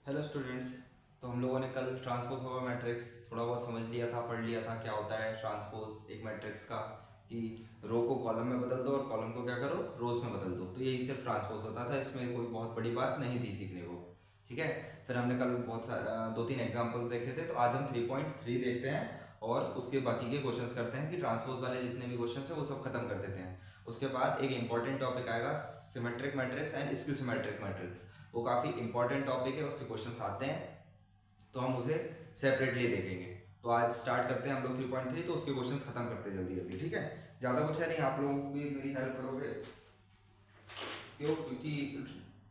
Hello students. तो हम लोगों ने कल ट्रांसपोज ओवर मैट्रिक्स थोड़ा बहुत समझ लिया था, पढ़ लिया था क्या होता है ट्रांसपोज एक मैट्रिक्स का, कि रो को कॉलम में बदल दो और कॉलम को क्या करो रोज में बदल दो। तो यही सिर्फ ट्रांसपोज होता था, इसमें कोई बहुत बड़ी बात नहीं थी सीखने को। ठीक है। फिर हमने कल बहुत सारे दो तीन एग्जाम्पल्स देखे थे, तो आज हम 3.3 देखते हैं और उसके बाकी के क्वेश्चंस करते हैं कि ट्रांसपोज वाले जितने भी क्वेश्चंस हैं वो सब खत्म कर देते हैं। उसके बाद एक इंपॉर्टेंट टॉपिक आएगा, symmetric matrix and skew symmetric matrix. वो काफ़ी इंपॉर्टेंट टॉपिक है, उससे क्वेश्चंस आते हैं, तो हम उसे सेपरेटली देखेंगे। तो आज स्टार्ट करते हैं हम लोग 3.3, तो उसके क्वेश्चंस खत्म करते हैं जल्दी जल्दी। ठीक है, ज़्यादा कुछ है नहीं, आप लोग भी मेरी हेल्प करोगे। क्यों? क्योंकि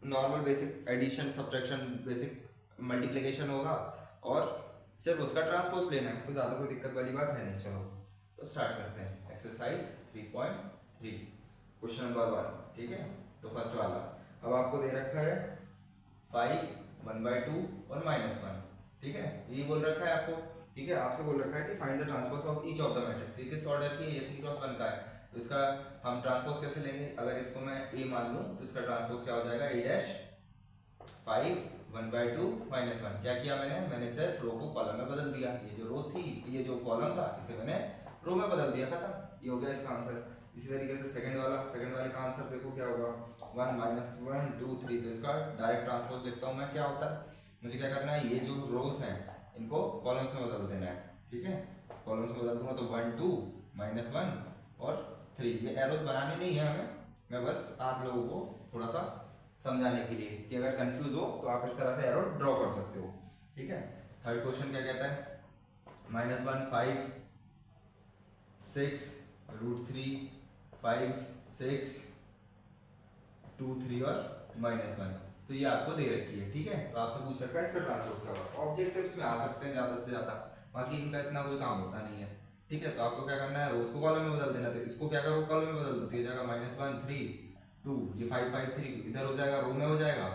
normal basic addition subtraction basic multiplication होगा और सिर्फ उसका ट्रांसपोज लेना है, तो ज़्यादा कोई दिक्कत वाली बात है नहीं। चलो तो स्टार्ट करते हैं एक्सरसाइज 3.3 क्वेश्चन नंबर 1। ठीक है, तो फर्स्ट वाला अब आपको दे रखा है 5 1/2 और -1। ठीक है, यही बोल रखा है आपको। ठीक है, आपसे बोल रखा है कि find the transpose of each of the matrix. ये किस ऑर्डर की है? ये 3x1 का है, तो इसका हम ट्रांसपोज कैसे लेंगे? अगर इसको मैं ए मान लूँ तो इसका ट्रांसपोज क्या हो जाएगा? ए डैश 5 1/2 -1। क्या किया मैंने सिर्फ रो को कॉलम में बदल दिया। ये जो रो थी, ये जो कॉलम था, इसे मैंने रो में बदल दिया, खत्म। ये हो गया इसका आंसर। इसी तरीके से सेकंड वाले का आंसर देखो क्या होगा, 1 -1 2 3। तो इसका डायरेक्ट ट्रांसपोज लिखता हूँ मैं, क्या होता है? मुझे क्या करना है, ये जो रोज हैं इनको कॉलम्स में बदल देना है। ठीक है, कॉलम्स में बदल दूंगा तो 1 2 -1 और 3। ये एरोस बनाने नहीं है हमें, मैं बस आप लोगों को थोड़ा सा समझाने के लिए कि अगर कंफ्यूज हो तो आप इस तरह से एरो ड्रॉ कर सकते हो। ठीक है, थर्ड क्वेश्चन क्या कहता है? -1 5 6 √3 5 6 2 3 और -1। तो ये आपको दे रखी है। ठीक है, तो आपसे पूछ रखा है इसका ट्रांसपोज का। ऑब्जेक्टिव्स में आ सकते हैं ज़्यादा से ज़्यादा, बाकी इनका इतना कोई काम होता नहीं है। ठीक है, तो आपको क्या करना है, रोज को कॉलम में बदल देना। तो इसको क्या करो, कॉलम में बदल दो, तो ये जाएगा -1 3 2, ये 5 5 3 इधर हो जाएगा, रो में हो जाएगा,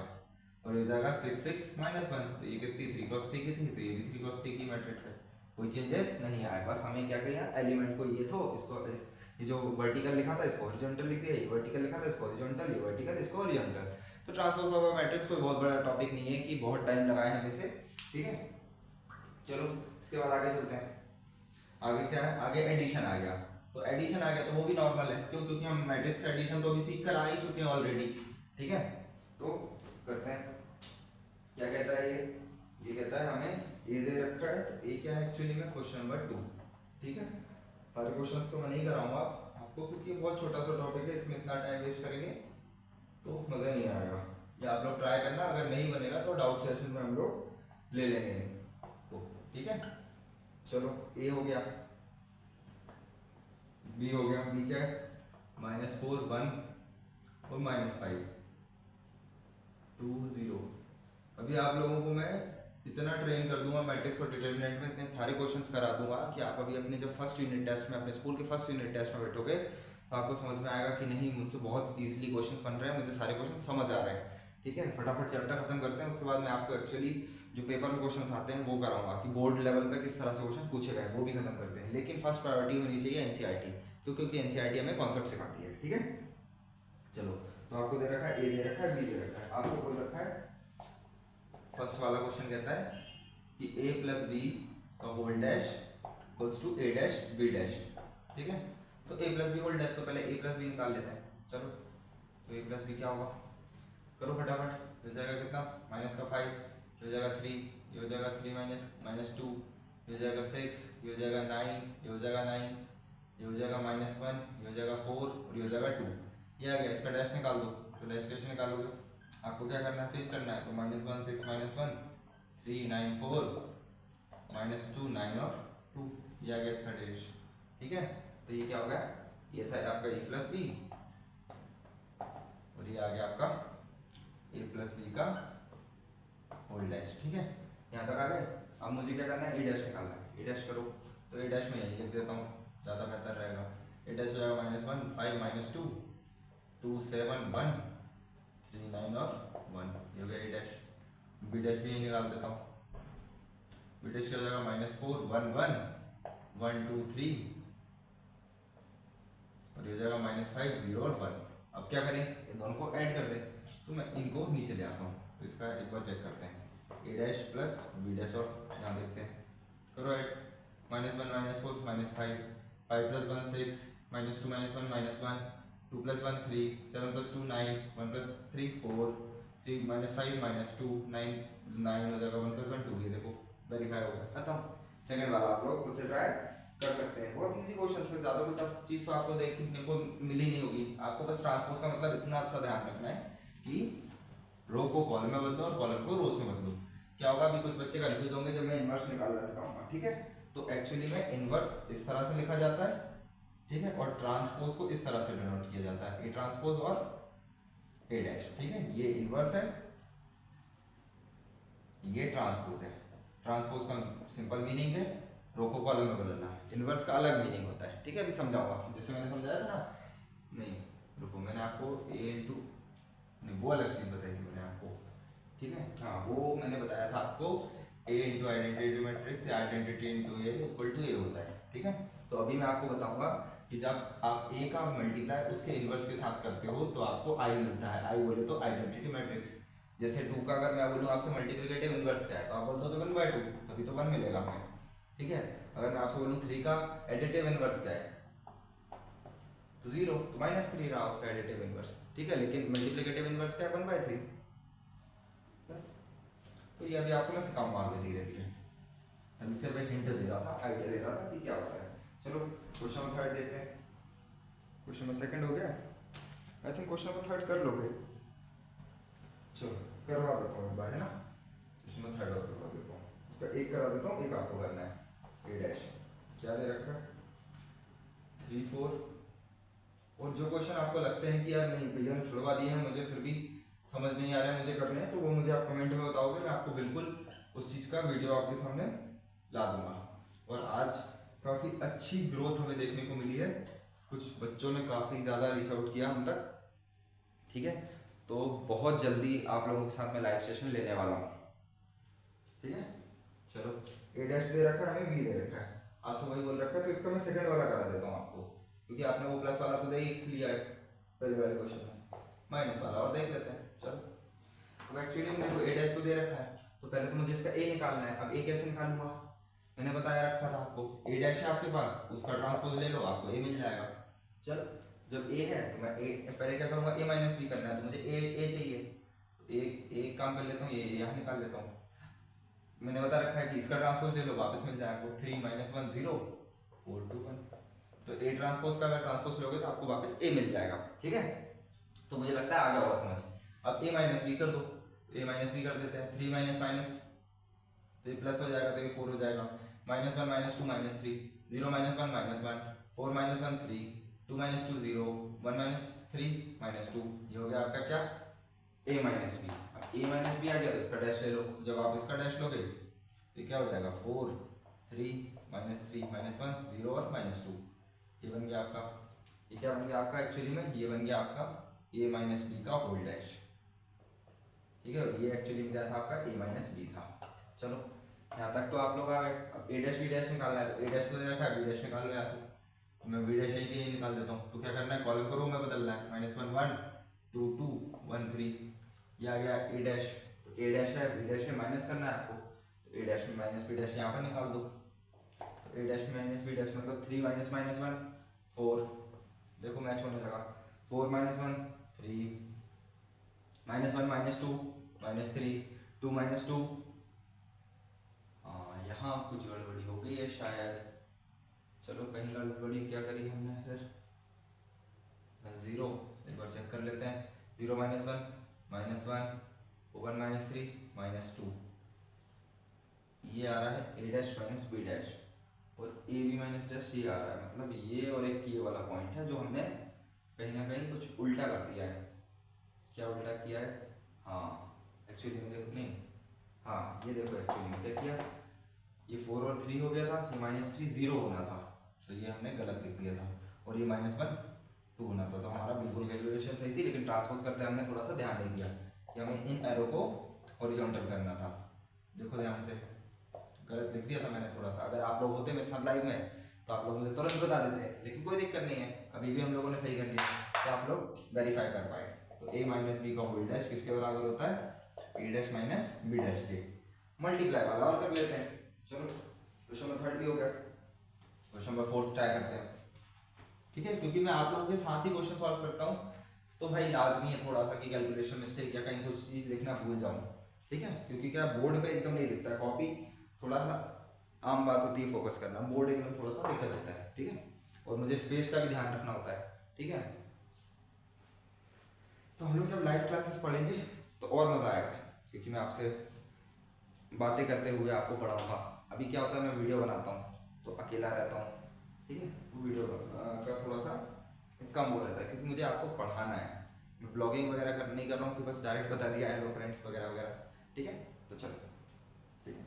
और ये हो जाएगा 6 6 -1। तो ये कितनी 3x3 की थी, तो ये भी 3x3 की मैट्रिक्स है, कोई चेंजेस नहीं आया। बस हमें क्या किया, एलिमेंट को ये तो इसको ये जो वर्टिकल लिखा था इसको हॉरिजॉन्टल लिख दिया, ये वर्टिकल लिखा था इसको हॉरिजॉन्टल, ये वर्टिकल इसको हॉरिजॉन्टल। तो ट्रांसपोज ऑफ मैट्रिक्स कोई बहुत बड़ा टॉपिक नहीं है कि बहुत टाइम लगाए हमें इसे। ठीक है, चलो इसके बाद आगे चलते हैं। आगे क्या है? आगे एडिशन आ गया। तो एडिशन आ गया तो वो भी नॉर्मल है, क्यों? क्योंकि हम मैट्रिक्स का एडिशन तो अभी सीख कर आ ही चुके हैं ऑलरेडी। ठीक है, तो करते हैं। क्या कहता है ये कहता है हमें ए दे रखा है, तो ए क्या है एक्चुअली में? Question number 2। ठीक है, सारे क्वेश्चन तो मैं नहीं कराऊंगा आपको, क्योंकि बहुत छोटा सा टॉपिक है, इसमें इतना टाइम वेस्ट करेंगे तो मज़ा नहीं आएगा। या आप लोग ट्राई करना, अगर नहीं बनेगा तो डाउट सेशन में हम लोग ले लेंगे तो। ठीक है, चलो ए हो गया, बी हो गया। बी क्या है? -4 1 और -5 2 0। अभी आप लोगों को मैं इतना ट्रेन कर दूंगा मैट्रिक्स और डिटर्मिनेंट में, इतने सारे क्वेश्चंस करा दूंगा कि आप अभी अपने जब फर्स्ट यूनिट टेस्ट में, अपने स्कूल के फर्स्ट यूनिट टेस्ट में बैठोगे तो आपको समझ में आएगा कि नहीं, मुझसे बहुत ईजिली क्वेश्चंस बन रहे हैं, मुझे सारे क्वेश्चन समझ आ रहे हैं। ठीक है, फटाफट चैप्टर खत्म करते हैं, उसके बाद मैं आपको एक्चुअली जो पेपर में क्वेश्चन आते हैं वो कराऊंगा कि बोर्ड लेवल पे किस तरह से क्वेश्चन पूछे गए, वो भी खत्म करते हैं। लेकिन फर्स्ट प्रायोरिटी होनी चाहिए एनसीईआरटी, क्योंकि एनसीईआरटी हमें कॉन्सेप्ट सिखाती है। ठीक है, चलो तो आपको दे रखा है ए दे रखा है बी दे रखा है, आपसे बोल रखा है फर्स्ट वाला क्वेश्चन कहता है कि a प्लस बी का whole dash equals to a dash b dash. ठीक है, तो a plus B whole dash, तो पहले a प्लस बी निकाल लेते हैं। चलो तो a प्लस बी क्या होगा, करो फटाफट। हो जाएगा कितना? -5, ये हो जाएगा 3, ये हो जाएगा 3 -2, ये हो जाएगा 6, ये हो जाएगा 9, ये हो जाएगा 9, ये हो जाएगा -1, ये हो जाएगा 4 और ये हो जाएगा 2। ये आ गया, इसका डैश निकाल दो। तो डैश कैसे निकालोगे? आपको क्या करना है, चेंज करना है। तो -1 6 -1 3 9 4 -2 9 और 2, ये आ गया इसका डैश। ठीक है, तो ये क्या हो गया? ये था आपका ए प्लस बी और ये आ गया आपका ए प्लस बी का होल डैश। ठीक है, यहाँ तक आ गए। अब मुझे क्या करना है, ए डैश निकालना है। ए डैश करो, तो ए डैश में यही लिख देता हूँ, ज़्यादा बेहतर रहेगा। ए डैश हो जाएगा -1 5 -2 2 7 1 3 9 और 1, ये हो गया ए डैश। बी डैश भी यही निकाल देता हूँ। बी डैश क्या हो जाएगा? -4 1 1 1 2 3 और ये हो जाएगा -5 0 और 1। अब क्या करें, इन दोनों को ऐड कर दें। तो मैं इनको नीचे ले आता हूँ, तो इसका एक बार चेक करते हैं। ए डैश प्लस बी डैश, और यहाँ देखते हैं, करो ऐड, -1 -4 -5, 5 + 1 6, -2 -1 -1, 2 + 1 3, 7 + 2 9, 1 + 3 4, 3 -5 -2 9, 9 हो जाएगा, 1 + 1 2, ये देखो वेरीफाई हो गया, खत्म। सेकंड वाला आप लोग खुद से ट्राई कर सकते हैं, बहुत इजी क्वेश्चन है, ज़्यादा कोई टफ चीज़ तो आपको देखने को मिली नहीं होगी। आपको बस ट्रांसपोज का मतलब इतना सा ध्यान रखना है कि रो को कॉलम में बदलो और कॉलम को रोज में बदलो। क्या होगा, अभी कुछ बच्चे कंफ्यूज होंगे जब मैं इनवर्स निकालना सिखाऊंगा, ठीक है। तो एक्चुअली में इनवर्स इस तरह से लिखा जाता है, ठीक है, और ट्रांसपोज को इस तरह से डिनोट किया जाता है, ए ट्रांसपोज और ए डैश, ठीक है। ये इनवर्स है, ये ट्रांसपोज है। ट्रांसपोज का सिंपल मीनिंग है रो को कॉलम में बदलना, इनवर्स का अलग मीनिंग होता है, ठीक है। अभी समझाऊंगा, जैसे मैंने समझाया था ना, नहीं रुको, मैंने आपको ए इंटू, नहीं वो अलग चीज़ बताई थी मैंने आपको, ठीक है, हाँ वो मैंने बताया था आपको, ए इंटू आइडेंटिटी मैट्रिक्स या identity into A equal to A होता है, ठीक है। तो अभी मैं आपको बताऊंगा कि जब आप ए का मल्टीप्लाई उसके इनवर्स के साथ करते हो तो आपको आई मिलता है। आई बोले तो आइडेंटिटी मैट्रिक्स, जैसे 2 का अगर मैं बोलूँ आपसे मल्टीप्लिकेटिव इनवर्स क्या है तो आप बोलते हो 1/2, तभी तो 1 मिलेगा हमें, ठीक है। अगर मैं आपसे बोलूँ 3 का एडिटिव इनवर्स क्या है तो 0, तो -3 रहा उसका एडिटिव इनवर्स, ठीक है। लेकिन मल्टीप्लिकेटिव इनवर्स क्या है 1/3 बस। तो ये अभी आपको मैं सिखाऊंगा आगे धीरे धीरे, अभी सिर्फ एक हिंट दे रहा था, आइडिया दे रहा था कि क्या होता है। चलो क्वेश्चन नंबर 3 देखते हैं। क्वेश्चन नंबर 2 हो गया, आई थिंक क्वेश्चन नंबर 3 कर लोगे, चलो करवा देता हूँ एक बार, है ना। क्वेश्चन नंबर 3 और करवा देता हूँ, उसका एक करा देता हूँ, एक आपको करना है। ए डैश क्या दे रखा है 3 4, और जो क्वेश्चन आपको लगते हैं कि यार नहीं भैया ने छुड़वा दिए हैं, मुझे फिर भी समझ नहीं आ रहा है, मुझे करने हैं, तो वो मुझे आप कमेंट में बताओगे, मैं आपको बिल्कुल उस चीज़ का वीडियो आपके सामने ला दूंगा। और आज काफ़ी अच्छी ग्रोथ हमें देखने को मिली है, कुछ बच्चों ने काफ़ी ज़्यादा रीच आउट किया हम तक, ठीक है। तो बहुत जल्दी आप लोगों के साथ मैं लाइव सेशन लेने वाला हूँ, ठीक है। चलो ए डैश दे रखा है हमें, बी दे रखा है, आपसे वही बोल रखा है, तो इसका मैं सेकंड वाला करा देता हूँ आपको, क्योंकि आपने वो प्लस वाला तो देख लिया है पहले वाले क्वेश्चन में, माइनस वाला और देख लेते हैं। चलो अब एक्चुअली मेरे को ए डैश तो दे रखा है, तो पहले तो मुझे इसका ए निकालना है। अब ए कैसे निकालूंगा, मैंने बताया रखा था आपको, ए डैश है आपके पास, उसका ट्रांसपोज ले लो, आपको ए मिल जाएगा। चल जब ए है तो मैं ए पहले क्या करूँगा, ए माइनस बी करना है, तो मुझे ए चाहिए, तो एक काम कर लेता हूँ, ये यहाँ निकाल लेता हूँ। मैंने बता रखा है कि इसका ट्रांसपोज ले लो, वापस मिल जाएगा आपको, 3 - 1 0 4 2 1, तो ए ट्रांसपोज का अगर ट्रांसपोज लोगे तो आपको वापस ए मिल जाएगा, ठीक है। तो मुझे लगता है आ गया होगा समझ। अब ए माइनस बी कर दो, ए माइनस बी कर देते हैं, 3 माइनस माइनस तो ये प्लस हो जाएगा, तो ये 4 हो जाएगा, -1 -2 -3, 0 - 1 -1, 4 - 1 3, 2 - 2 0, 1 - 3 -2, ये हो गया आपका क्या a माइनस बी। अब a माइनस बी आ गया तो इसका डैश ले लो, तो जब आप इसका डैश लोगे तो क्या हो जाएगा 4 3 -3 -1 0 और -2, ये बन गया आपका, ये क्या बन गया आपका एक्चुअली में, ये बन गया आपका a माइनस बी का होल डैश, ठीक है। और ये एक्चुअली में क्या था आपका a माइनस बी था। चलो यहाँ तक तो आप लोग आ गए। अब a डैश बी डैश निकालना है, तो a डैश तो दे रखा है, b डैश निकाल लो यहाँ से, तो मैं b डैश यही निकाल देता हूँ। तो क्या करना है, कॉलम को रो में बदलना है, -1 1 2 2 1 3, ये आ गया a डैश, तो a डैश है, b डैश में माइनस करना है आपको, तो a डैश में माइनस b डैश यहाँ पर निकाल दो, तो a डैश में माइनस b डैश मतलब 3 - -1 4, देखो मैच होने लगा, 4 - 1 3 -1 -2 -3 2 -2, हाँ यहाँ कुछ गड़बड़ी हो गई है शायद, चलो कहीं गड़बड़ी क्या करी हमने फिर, 0 एक बार चेक कर लेते हैं, 0 - 1 -1 1 -3 -2, ये आ रहा है a dash minus b dash, और ए बी माइनस डैश ये आ रहा है, मतलब ये और एक ये वाला पॉइंट है जो हमने कहीं ना कहीं कुछ उल्टा कर दिया है। क्या उल्टा किया है, हाँ एक्चुअली में देखो, नहीं हाँ ये देखो एक्चुअली में क्या किया, ये 4 और 3 हो गया था, ये -3 0 होना था, तो ये हमने गलत लिख दिया था, और ये -1 2 होना था, तो हमारा बिल्कुल कैलकुलेशन सही थी, लेकिन ट्रांसपोज करते हमने थोड़ा सा ध्यान नहीं दिया कि हमें इन एरो को हॉरिजॉन्टल करना था। देखो ध्यान से, गलत लिख दिया था मैंने थोड़ा सा, अगर आप लोग होते मेरे साथ लाइव में तो आप लोग मुझे तुरंत बता देते, लेकिन कोई दिक्कत नहीं है, अभी भी हम लोगों ने सही कर लिया, तो आप लोग वेरीफाई कर पाए। तो a माइनस बी का होल डैश किसके बराबर होता है, a dash minus b dash के, मल्टीप्लाई वाला और कर लेते हैं। चलो क्वेश्चन नंबर 3 भी हो गया, क्वेश्चन नंबर 4 ट्राई करते हैं। ठीक है, क्योंकि मैं आप लोगों के साथ ही क्वेश्चन सॉल्व करता हूँ, तो भाई लाजमी है थोड़ा सा कि कैलकुलेशन मिस्टेक या कहीं कुछ चीज़ लिखना भूल जाऊँ। ठीक है, क्योंकि क्या बोर्ड पे एकदम नहीं दिखता है, कॉपी थोड़ा सा आम बात होती है फोकस करना, बोर्ड एकदम थोड़ा सा दिक्कत देता है। ठीक है, और मुझे स्पेस का भी ध्यान रखना होता है। ठीक है, तो हम लोग जब लाइव क्लासेस पढ़ेंगे तो और मज़ा आएगा, क्योंकि मैं आपसे बातें करते हुए आपको पढ़ाऊँगा। अभी क्या होता है, मैं वीडियो बनाता हूँ तो अकेला रहता हूँ। ठीक है, वो वीडियो का थोड़ा सा कम हो रहता है, क्योंकि मुझे आपको पढ़ाना है। मैं ब्लॉगिंग वगैरह नहीं कर रहा हूँ कि बस डायरेक्ट बता दिया हेलो फ्रेंड्स वगैरह वगैरह। ठीक है, तो चलो ठीक है,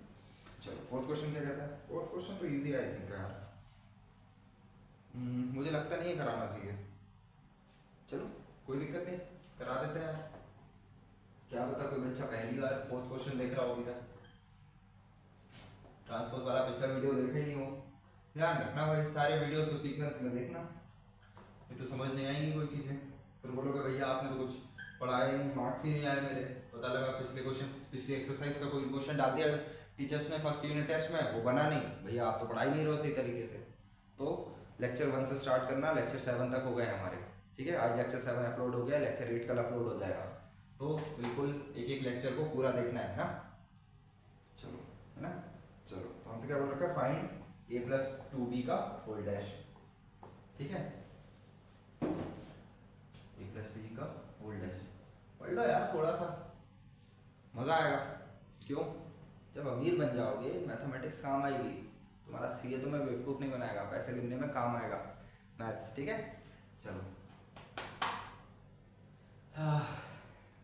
चलो फोर्थ क्वेश्चन क्या कहता है। फोर्थ क्वेश्चन तो इजी है आई थिंक यार, मुझे लगता नहीं है कराना चाहिए। चलो कोई दिक्कत नहीं, करा देते हैं यार। क्या पता कोई बच्चा पहली बार फोर्थ क्वेश्चन देख रहा हो अभी तक, ट्रांसपोज वाला पिछला वीडियो देखे ही नहीं हो। ध्यान रखना भाई, सारे वीडियोस को सीक्वेंस में देखना, ये तो समझ नहीं आएंगी कोई चीज़ें, फिर बोलोगे भैया आपने तो कुछ पढ़ाया ही नहीं, मार्क्स ही नहीं आए मेरे। पता लगा पिछले क्वेश्चन, पिछली एक्सरसाइज का कोई क्वेश्चन डाल दिया टीचर्स ने फर्स्ट यूनिट टेस्ट में, वो बना नहीं, भैया आप तो पढ़ा ही नहीं रहे हो सही तरीके से। तो लेक्चर 1 से स्टार्ट करना, लेक्चर 7 तक हो गए हमारे। ठीक है, आज लेक्चर 7 अपलोड हो गया, लेक्चर 8 कल अपलोड हो जाएगा, तो बिल्कुल एक एक लेक्चर को पूरा देखना है ना। चलो है ना, चलो तो हमसे क्या बोल रखा है, फाइंड a+2b का होल डैश। ठीक है, a+b का होल डैश पढ़ लो यार, थोड़ा सा मजा आएगा। क्यों, जब अमीर बन जाओगे मैथमेटिक्स काम आएगी, तुम्हारा सीए तुम्हें बेवकूफ़ नहीं बनाएगा, पैसे लेने में काम आएगा मैथ्स। ठीक है, चलो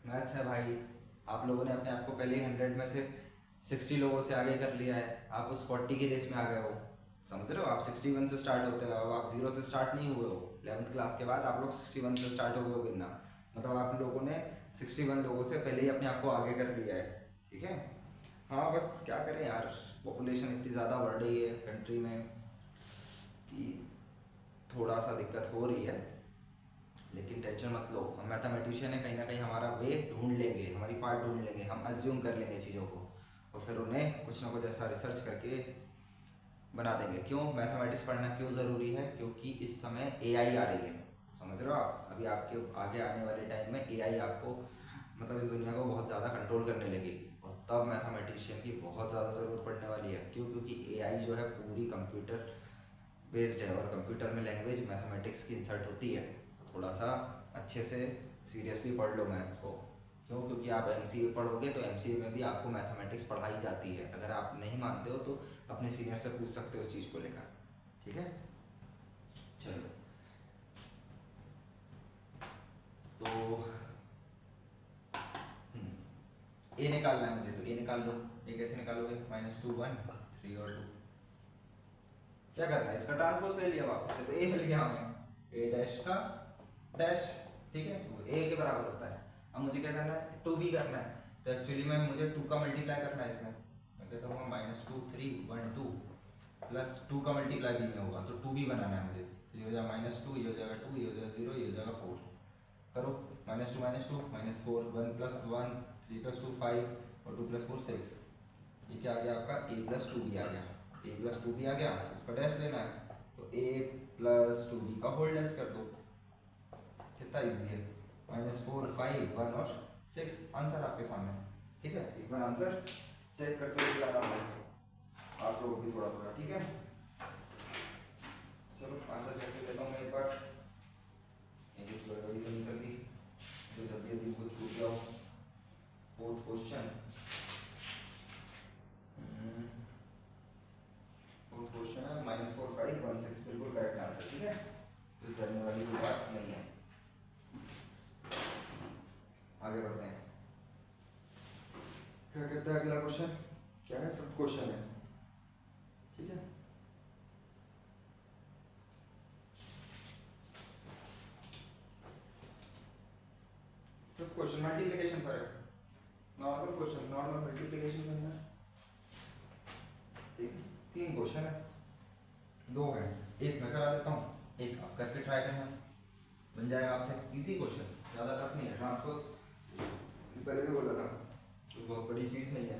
मैथ्स है भाई। आप लोगों ने अपने आप को पहले ही 100 में से 60 लोगों से आगे कर लिया है, आप उस 40 की रेस में आ गए हो। समझ रहे हो, आप 61 से स्टार्ट होते हो, आप 0 से स्टार्ट नहीं हुए हो। 11th क्लास के बाद आप लोग 61 से स्टार्ट हो गए हो गिनना, मतलब आप लोगों ने 61 लोगों से पहले ही अपने आप को आगे कर लिया है। ठीक है, हाँ बस क्या करें यार, पॉपुलेशन इतनी ज़्यादा बढ़ रही है कंट्री में कि थोड़ा सा दिक्कत हो रही है, लेकिन टेंशन मत लो, हम मैथमेटिशियन है, कहीं ना कहीं हमारा वे ढूंढ लेंगे, हमारी पार्ट ढूंढ लेंगे, हम अज्यूम कर लेंगे चीज़ों को और फिर उन्हें कुछ ना कुछ ऐसा रिसर्च करके बना देंगे। क्यों मैथमेटिक्स पढ़ना क्यों ज़रूरी है, क्योंकि इस समय एआई आ रही है। समझ रहे हो आप, अभी आपके आगे आने वाले टाइम में एआई आपको मतलब इस दुनिया को बहुत ज़्यादा कंट्रोल करने लगेगी, और तब मैथमेटिशियन की बहुत ज़्यादा ज़रूरत पड़ने वाली है। क्यों, क्योंकि एआई जो है पूरी कंप्यूटर बेस्ड है, और कंप्यूटर में लैंग्वेज मैथमेटिक्स की इंसर्ट होती है। तो थोड़ा सा अच्छे से सीरियसली पढ़ लो मैथ्स को। क्यों, क्योंकि आप एमसीए पढ़ोगे तो एमसीए में भी आपको मैथमेटिक्स पढ़ाई जाती है। अगर आप नहीं मानते हो तो अपने सीनियर से पूछ सकते हो उस चीज़ को लेकर। ठीक है, चलो तो ए निकालना है मुझे, तो ए निकाल लो। ए कैसे निकालोगे, -2 1 3 और 2। क्या करना है, इसका ट्रांसपोज ले लिया वापस से, तो ए मिल गया हमें, ए डैश का डैश। ठीक है, वो ए के बराबर होता है। अब मुझे क्या करना है, 2b करना है, तो एक्चुअली में मुझे 2 का मल्टीप्लाई करना है इसमें। मैं कहता हूँ -2 3 1 2 प्लस 2 का मल्टीप्लाई बी में होगा, तो 2b बनाना है मुझे। तो ये हो जाएगा -2, ये हो जाएगा 2, ये हो जाएगा 0, ये हो जाएगा 4। करो -2 -2 -4 1 + 1 3 + 2 5 और 2 + 4 6। ये क्या आ गया आपका, a+2b आ गया। a+2b आ गया, इसका डैश लेना है, तो a+2b का होल डैश कर दो। कितना इजी है, -4 5 1 और 6, आंसर आपके सामने। ठीक है, एक बार आंसर चेक करते हुए आराम है आप लोग भी थोड़ा थोड़ा। ठीक है, चलो आंसर चेक कर लेता हूँ मैं एक बार, जल्दी जल्दी जो जल्दी जल्दी कुछ छूट गया हो। फोर्थ क्वेश्चन, फोर्थ क्वेश्चन है -4 5 1 6, बिल्कुल करेक्ट आंसर। ठीक है, तो डरने वाली कोई बात नहीं है। आगे बढ़ते हैं, क्या कहता है अगला क्वेश्चन, क्या है, फिफ्थ क्वेश्चन है। ठीक है, फिफ्थ क्वेश्चन मल्टीप्लिकेशन पर है, नॉर्मल क्वेश्चन, नॉर्मल मल्टीप्लिकेशन करना है। ठीक है, 3 क्वेश्चन है, 2 है, एक मैं करा देता हूँ, एक आप करके ट्राई करना, बन जाएगा आपसे। इजी क्वेश्चन, ज़्यादा टफ नहीं है। ट्रांसपोज पहले भी बोला था, तो बहुत बड़ी चीज़ नहीं है।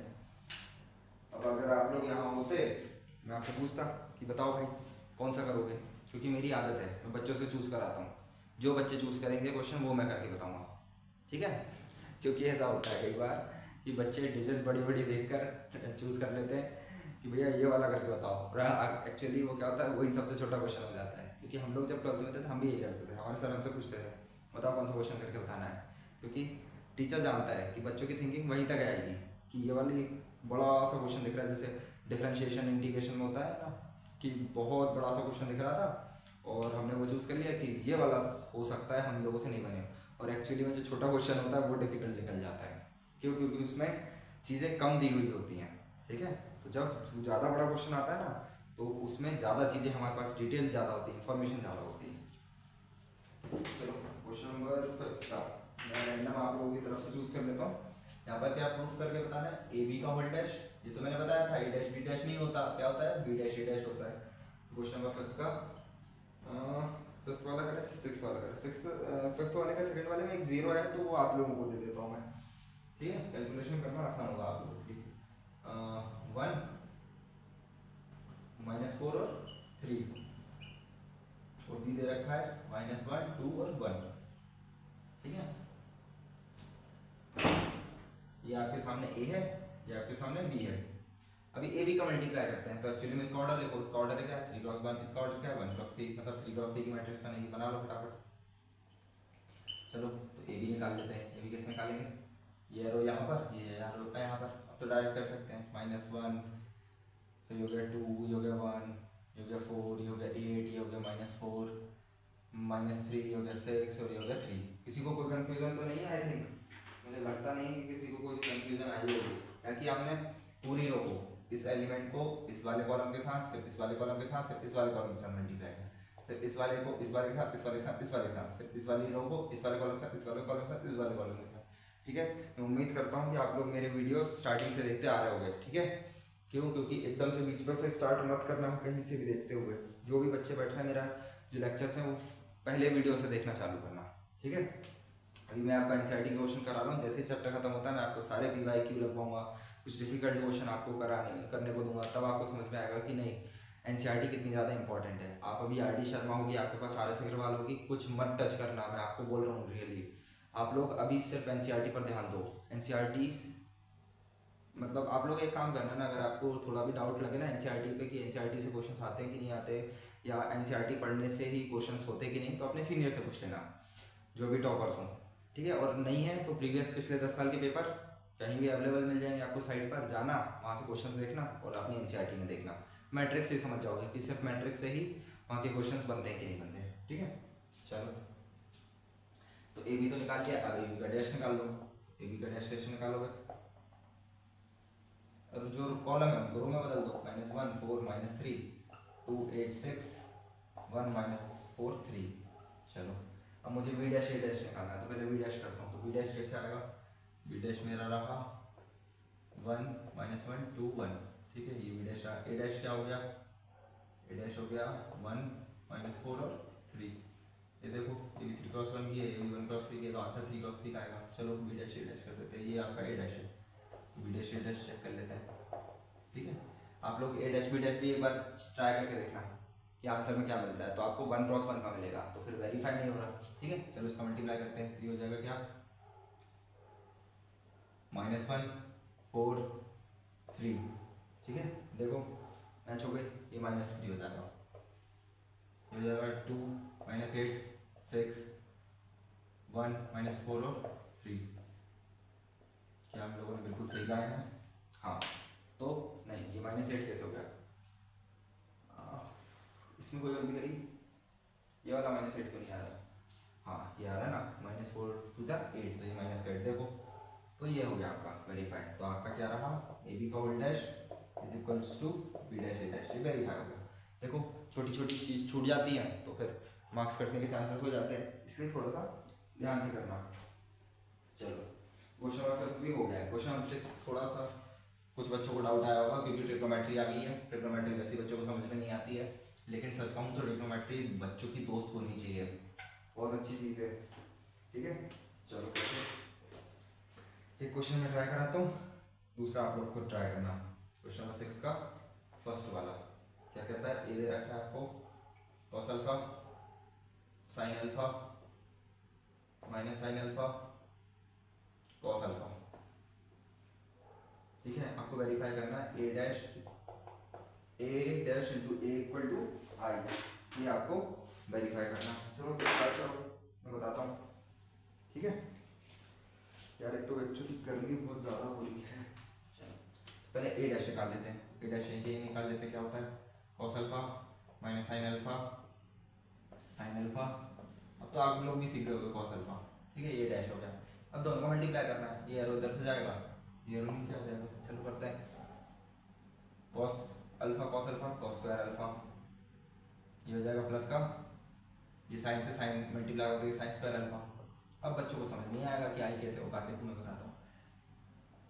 मैं आपसे पूछता कि बताओ भाई कौन सा करोगे, क्योंकि मेरी आदत है मैं बच्चों से चूज़ कराता हूँ, जो बच्चे चूज़ करेंगे क्वेश्चन वो मैं करके बताऊँगा, ठीक है। क्योंकि ऐसा होता है कई बार कि बच्चे डिजिट बड़ी बड़ी देखकर चूज़ कर लेते हैं कि भैया ये वाला करके बताओ, और एक्चुअली वो क्या होता है वही सबसे छोटा क्वेश्चन हो जाता है। क्योंकि हम लोग जब 12th में थे तो हम भी यही करते थे, हमारे सर हमसे पूछते थे बताओ कौन सा क्वेश्चन करके बताना है, क्योंकि टीचर जानता है कि बच्चों की थिंकिंग वहीं तक आएगी कि ये वाली बड़ा सा क्वेश्चन दिख रहा है, जैसे डिफरेंशिएशन इंटीग्रेशन में होता है ना कि बहुत बड़ा सा क्वेश्चन दिख रहा था और हमने वो चूज़ कर लिया कि ये वाला हो सकता है हम लोगों से नहीं बने, और एक्चुअली में जो छोटा क्वेश्चन होता है वो डिफिकल्ट निकल जाता है। क्यों? क्योंकि उसमें चीज़ें कम दी हुई होती हैं, ठीक है। तो जब ज़्यादा बड़ा क्वेश्चन आता है ना तो उसमें ज़्यादा चीज़ें हमारे पास डिटेल ज़्यादा होती है, इन्फॉर्मेशन ज़्यादा होती है। चलो क्वेश्चन नंबर 5 का मैं रैंडम आप लोगों की तरफ से चूज़ कर लेता हूँ। यहाँ पर क्या प्रूफ करके बताना है, ए बी का होल डैश, ये तो मैंने बताया था, ए डैश बी डैश नहीं होता, क्या होता है बी डैश ए डैश होता है। क्वेश्चन नंबर 5 का 5th वाला करें 6th वाला करें, 5th वाले का सेकंड वाले में एक जीरो है तो वो आप लोगों को दे देता हूँ मैं, ठीक है। कैलकुलेशन करना आसान होगा आप लोगों की। 1 -4 और 3 और बी दे रखा है -1 2 और 1, ठीक है। ये आपके सामने ए है, ये आपके सामने बी है। अभी ए बी का मल्टीप्लाई करते हैं तो एक्चुअली में इसका ऑर्डर लिखो, इसका ऑर्डर क्या है 3 क्रॉस 1, इसका ऑर्डर क्या है 1 क्रॉस 3, मतलब 3 क्रॉस 3 की मैट्रिक्स बनेगी, बना लो फटाफट। चलो तो ए बी निकाल लेते हैं, ए बी कैसे निकालेंगे, ये रो यहाँ पर, ये रो यहाँ पर, अब तो डायरेक्ट कर सकते हैं -1, फिर ये हो गया 2, ये हो गया 1, ये हो गया 4, ये हो गया 8, ये हो गया -4, -3, ये हो गया 6 और ये हो गया 3। किसी को कोई कंफ्यूजन तो नहीं है? आई थिंक मुझे लगता नहीं कि किसी को कोई कंफ्यूजन आई होगी, क्योंकि हमने पूरी रो को इस एलिमेंट को इस वाले कॉलम के साथ, फिर इस वाले कॉलम के साथ, फिर इस वाले कॉलम के साथ मल्टीप्लाई किया, फिर इस वाले को इस वाले के साथ, इस वाले के साथ, इस वाले के साथ, फिर इस वाली रो को इस वाले कॉलम के साथ, इस वाले कॉलम के साथ, इस वाले कॉलम के साथ, ठीक है। मैं उम्मीद करता हूँ कि आप लोग मेरे वीडियो स्टार्टिंग से देखते आ रहे होंगे, ठीक है। क्यों? क्योंकि एकदम से बीच पर से स्टार्ट मत करना, कहीं से भी देखते हुए। जो भी बच्चे बैठ रहे हैं मेरा जो लेक्चर्स हैं वो पहले वीडियो से देखना चालू करना, ठीक है। अभी मैं आपका एनसीईआरटी क्वेश्चन करा रहा हूँ, जैसे ही चैप्टर खत्म होता है मैं आपको सारे पीवाईक्यू लगवाऊंगा, कुछ डिफिकल्ट क्वेश्चन आपको करने को दूंगा, तब आपको समझ में आएगा कि नहीं एनसीईआरटी कितनी ज़्यादा इंपॉर्टेंट है। आप अभी आर डी शर्मा होगी, आपके पास आर एस अग्रवाल होगी, कुछ मत टच करना, मैं आपको बोल रहा हूँ रियली। आप लोग अभी सिर्फ एनसीईआरटी पर ध्यान दो। एनसीईआरटी मतलब आप लोग एक काम करना ना, अगर आपको थोड़ा भी डाउट लगे ना एनसीईआरटी पे कि एनसीईआरटी से क्वेश्चंस आते हैं कि नहीं आते, या एनसीईआरटी पढ़ने से ही क्वेश्चंस होते कि नहीं, तो अपने सीनियर से पूछ लेना जो भी टॉपर्स हों, ठीक है। और नहीं है तो प्रीवियस पिछले 10 साल के पेपर कहीं भी अवेलेबल मिल जाएंगे आपको, साइट पर जाना, वहाँ से क्वेश्चन देखना और अपनी एनसीईआरटी में देखना, मैट्रिक्स से ही समझ जाओगे कि सिर्फ मैट्रिक्स से ही वहाँ के क्वेश्चंस बनते हैं कि नहीं बनते, ठीक है। चलो तो ए बी तो निकाल लिया, अब ए बी का डैश निकाल लो। ए बी का डैश कैसे निकालोगे, और जो कॉलम है उनको रो में बदल दो, -1 4 -3 2 8 6 1 -4 3। चलो अब मुझे बी डैश ए डैश निकालना है, तो पहले बी डैश करता हूँ। तो बी डैश कैसे आएगा, बी डैश मेरा रहा 1 -1 2 1, ठीक है। ये बी डैश रहा, ए डैश क्या हो गया, ए डैश हो गया 1 -4 और 3। ये देखो ये भी 3 क्रॉस 1 की है, ये भी 1 क्रॉस 3 की है, तो आंसर 3 क्रॉस 3 का आएगा। चलो बी डैश ए डैश कर देते हैं, ये आपका ए डैश है, B dash A dash check कर लेते हैं, ठीक है। आप लोग ए डैश बी डैश भी एक बार ट्राई करके देखना कि आंसर में क्या मिलता है, तो आपको 1 क्रॉस 1 का मिलेगा, तो फिर वेरीफाई नहीं हो रहा, ठीक है। चलो इसका मल्टीप्लाई करते हैं, 3 हो जाएगा क्या -1 4 3, ठीक है। देखो मैच हो गई, ये -3 हो जाएगा, ये हो जाएगा 2 -8 6 1 -4 और 3। क्या हम लोगों ने बिल्कुल सही गाया है? हाँ। तो नहीं ये -8 कैसे हो गया, इसमें कोई गलती करी, ये वाला -8 क्यों नहीं आ रहा, हाँ ये आ रहा है ना -4 2 8, तो ये -8 देखो, तो ये हो गया आपका वेरीफाइड। तो आपका क्या रहा, ए बी का whole dash is equals to B dash A dash, ये वेरीफाई हो गया। देखो छोटी छोटी चीज़ छूट जाती हैं तो फिर मार्क्स कटने के चांसेस हो जाते हैं, इसलिए थोड़ा सा ध्यान से करना। चलो क्वेश्चन नंबर 5 भी हो गया है। क्वेश्चन हमसे थोड़ा सा कुछ बच्चों को डाउट आया होगा क्योंकि ट्रिग्नोमेट्री आ गई है, ट्रिग्नोमेट्री वैसे बच्चों को समझ में नहीं आती है, लेकिन सच कहूँ तो ट्रिग्नोमेट्री बच्चों की दोस्त होनी चाहिए, बहुत अच्छी चीज़ है, ठीक है। चलो एक क्वेश्चन मैं ट्राई कराता हूँ, दूसरा आप लोग खुद ट्राई करना। क्वेश्चन नंबर 6 का फर्स्ट वाला क्या कहता है, ए दे रखा है आपको cos alpha sine alpha minus sine alpha cos alpha. ठीक है, आपको वेरीफाई करना है A dash into A equal to I, ये आपको वेरीफाई करना है। चलो स्टार्ट करो, मैं बताता हूँ। ठीक है यार, एक तो एक्चुअली गर्मी बहुत ज़्यादा हो रही है। चलो पहले ए डैश निकाल लेते हैं, ए डैश ये निकाल लेते हैं, क्या होता है cos alpha minus sine alpha sine alpha. अब तो आप लोग भी सीख गए होगे कॉस अल्फा। ठीक है, ये डैश हो गया। अब दोनों का मल्टीप्लाई करना है, ये एरो इधर से जाएगा, ये एरो नीचे आ जाएगा। चलो करते हैं, cos alpha cos square alpha, ये हो जाएगा प्लस का, ये साइन से साइन मल्टीप्लाई होगा तो ये साइन स्क्वायर अल्फा। अब बच्चों को समझ नहीं आएगा कि आई कैसे होगा, देखो मैं बताता हूँ।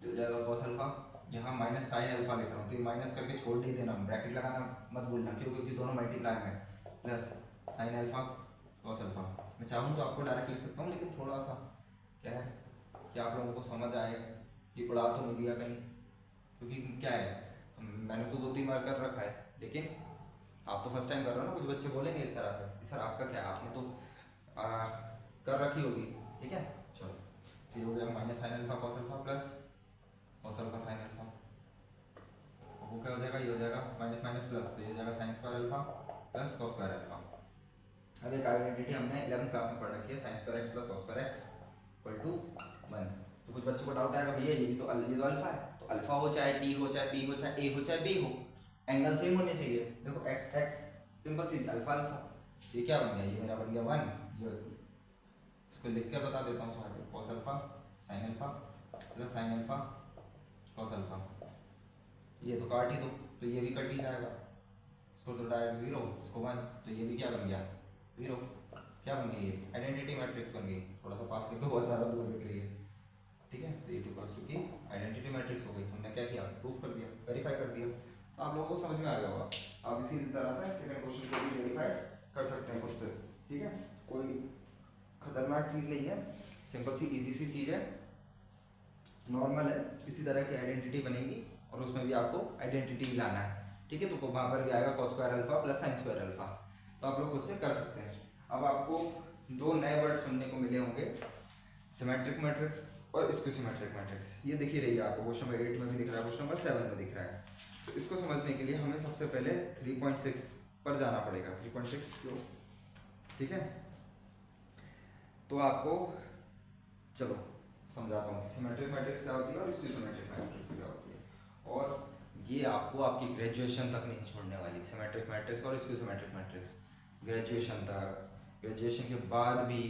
जो हो जाएगा कॉस अल्फा, यहाँ माइनस साइन अल्फा लिख रहा हूँ तो ये माइनस करके छोड़ नहीं देना, ब्रैकेट लगाना मत भूलना, क्योंकि दोनों मल्टीप्लाई में, plus sine alpha cos alpha. मैं चाहूँ तो आपको डायरेक्ट लिख सकता हूँ, लेकिन थोड़ा सा क्या है कि आप लोगों को समझ आए कि उड़ा तो नहीं दिया कहीं, क्योंकि क्या है मैंने तो 2-3 बार कर रखा है, लेकिन आप तो फर्स्ट टाइम कर रहे हो ना। कुछ बच्चे बोलेंगे इस तरह से सर आपका क्या, आपने तो कर रखी होगी। ठीक है, चलो फिर हो गया minus sine alpha cos alpha plus cos alpha sine alpha. वो क्या हो जाएगा, ये हो जाएगा माइनस माइनस प्लस, तो ये हो जाएगा sine square alpha plus cos square alpha. अब एक आइडेंटिटी हमने 11th क्लास में पढ़ रखी है, sine square X plus cos square X equal to 1। तो कुछ बच्चों को डाउट आएगा भैया ये तो अल्फा है, तो अल्फा हो चाहे टी हो चाहे पी हो चाहे ए हो चाहे बी हो, एंगल सेम होने चाहिए। देखो X X simple C alpha alpha, ये क्या बन गया, ये मेरा बन गया 1। ये इसको लिख कर बता देता हूँ, चाहे cos alpha sine alpha plus sine alpha cos alpha, ये तो काट ही दो तो ये भी कट ही जाएगा, इसको तो डायरेक्ट 0, इसको 1, तो ये भी क्या बन गया 0। क्या बन गई, ये आइडेंटिटी मैट्रिक्स बन गई। थोड़ा सा पास लिख दो, बहुत ज़्यादा दूर दिख रही है। ठीक है, तो ये 2 की आइडेंटिटी मैट्रिक्स हो गई। हमने क्या किया, प्रूफ कर दिया, वेरीफाई कर दिया। तो आप लोगों को समझ में आ गया होगा। आप इसी तरह से सेकंड क्वेश्चन को भी वेरीफाई कर सकते हैं खुद से। ठीक है, कोई खतरनाक चीज़ नहीं है, सिंपल सी इजी सी चीज़ है, नॉर्मल है। इसी तरह की आइडेंटिटी बनेगी और उसमें भी आपको आइडेंटिटी लाना है। ठीक है, तो वहाँ पर भी आएगा cos square alpha plus sine square alpha, तो आप लोग खुद से कर सकते हैं। अब आपको 2 नए वर्ड सुनने को मिले होंगे, सिमेट्रिक मैट्रिक्स और स्क्यूसिमेट्रिक मैट्रिक्स। ये दिख ही रही है आपको, क्वेश्चन नंबर 8 में भी दिख रहा है, क्वेश्चन नंबर 7 में दिख रहा है। तो इसको समझने के लिए हमें सबसे पहले 3.6 पर जाना पड़ेगा। 3.6 क्यों, ठीक है, तो आपको चलो समझाता हूँ सिमेट्रिक मैट्रिक्स क्या होती है और स्क्यूसिमेट्रिक मैट्रिक्स क्या होती है। और ये आपको आपकी ग्रेजुएशन तक नहीं छोड़ने वाली, सिमेट्रिक मैट्रिक्स और स्क्यूसिमेट्रिक मैट्रिक्स ग्रेजुएशन तक। ग्रेजुएशन के बाद भी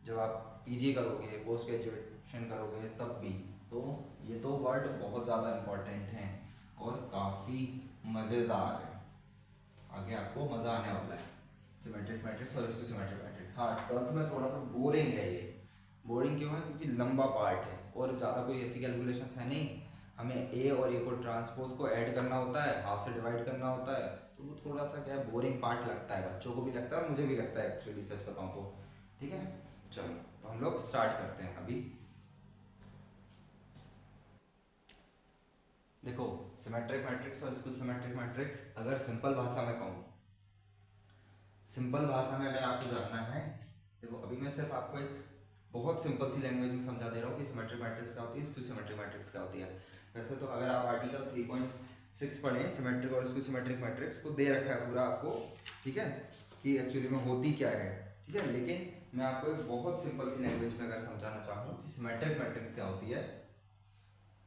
जब आप पीजी करोगे, पोस्ट ग्रेजुएशन करोगे, तब भी। तो ये 2 वर्ड बहुत ज़्यादा इम्पोर्टेंट हैं और काफ़ी मज़ेदार है, आगे आपको मज़ा आने वाला है। सिमेट्रिक मैट्रिक्स और स्क्यूसिमेट्रिक मैट्रिक्स, हाँ 12th में थोड़ा सा बोरिंग है ये। बोरिंग क्यों है, क्योंकि लंबा पार्ट है और ज़्यादा कोई ऐसी कैलकुलेशंस है नहीं। हमें ए और ए को ट्रांसपोज को ऐड करना होता है, हाफ से डिवाइड करना होता है, तो वो थोड़ा सा क्या है बोरिंग पार्ट लगता है, बच्चों को भी लगता है और मुझे भी लगता है एक्चुअली, सच बताऊँ तो। ठीक है, चलो तो हम लोग स्टार्ट करते हैं अभी। देखो सिमेट्रिक मैट्रिक्स और स्क्यूसिमेट्रिक मैट्रिक्स, अगर सिंपल भाषा में कहूँ, सिंपल भाषा में अगर आपको जानना है, देखो अभी मैं सिर्फ आपको एक बहुत सिंपल सी लैंग्वेज में समझा दे रहा हूँ कि सिमेट्रिक मैट्रिक्स क्या होती है, स्क्यूसिमेट्रिक मैट्रिक्स क्या होती है। वैसे तो अगर आप आर्टिकल 3.6 पढ़ें सिमेट्रिक और स्क्यूसिमेट्रिक मैट्रिक्स, तो दे रखा है पूरा आपको, ठीक है, कि एक्चुअली में होती क्या है। ठीक है, लेकिन मैं आपको एक बहुत सिंपल सी लैंग्वेज में अगर समझाना चाहूँ कि सिमेट्रिक मैट्रिक्स क्या होती है।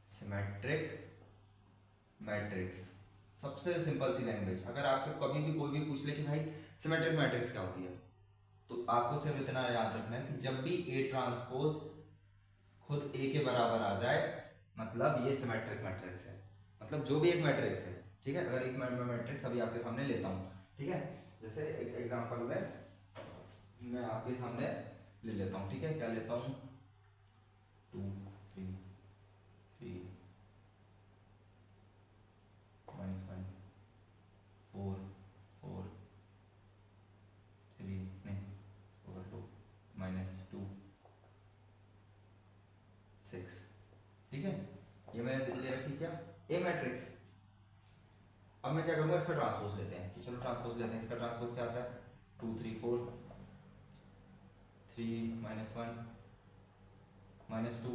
सिमेट्रिक मैट्रिक्स सबसे सिंपल सी लैंग्वेज, अगर आपसे कभी भी कोई भी पूछ ले कि भाई सिमेट्रिक मैट्रिक्स क्या होती है, तो आपको सिर्फ इतना याद रखना है कि जब भी ए ट्रांसपोज खुद ए के बराबर आ जाए, मतलब ये सिमेट्रिक मैट्रिक्स है। मतलब जो भी एक मैट्रिक्स है, ठीक है, अगर एक मैट्रिक्स अभी आपके सामने लेता हूँ, ठीक है, जैसे एक एग्जांपल में मैं आपके सामने ले लेता हूँ, ठीक है, क्या लेता हूँ 2 3 3 -1 4 4 3 नहीं -2 -2 6। ठीक है, ये मैंने ले रखी क्या, ए मैट्रिक्स। अब मैं क्या करूँगा, इसका ट्रांसपोज लेते हैं। तो चलो ट्रांसपोज लेते हैं। इसका ट्रांसपोज क्या आता है, 2 3 4, 3 -1 -2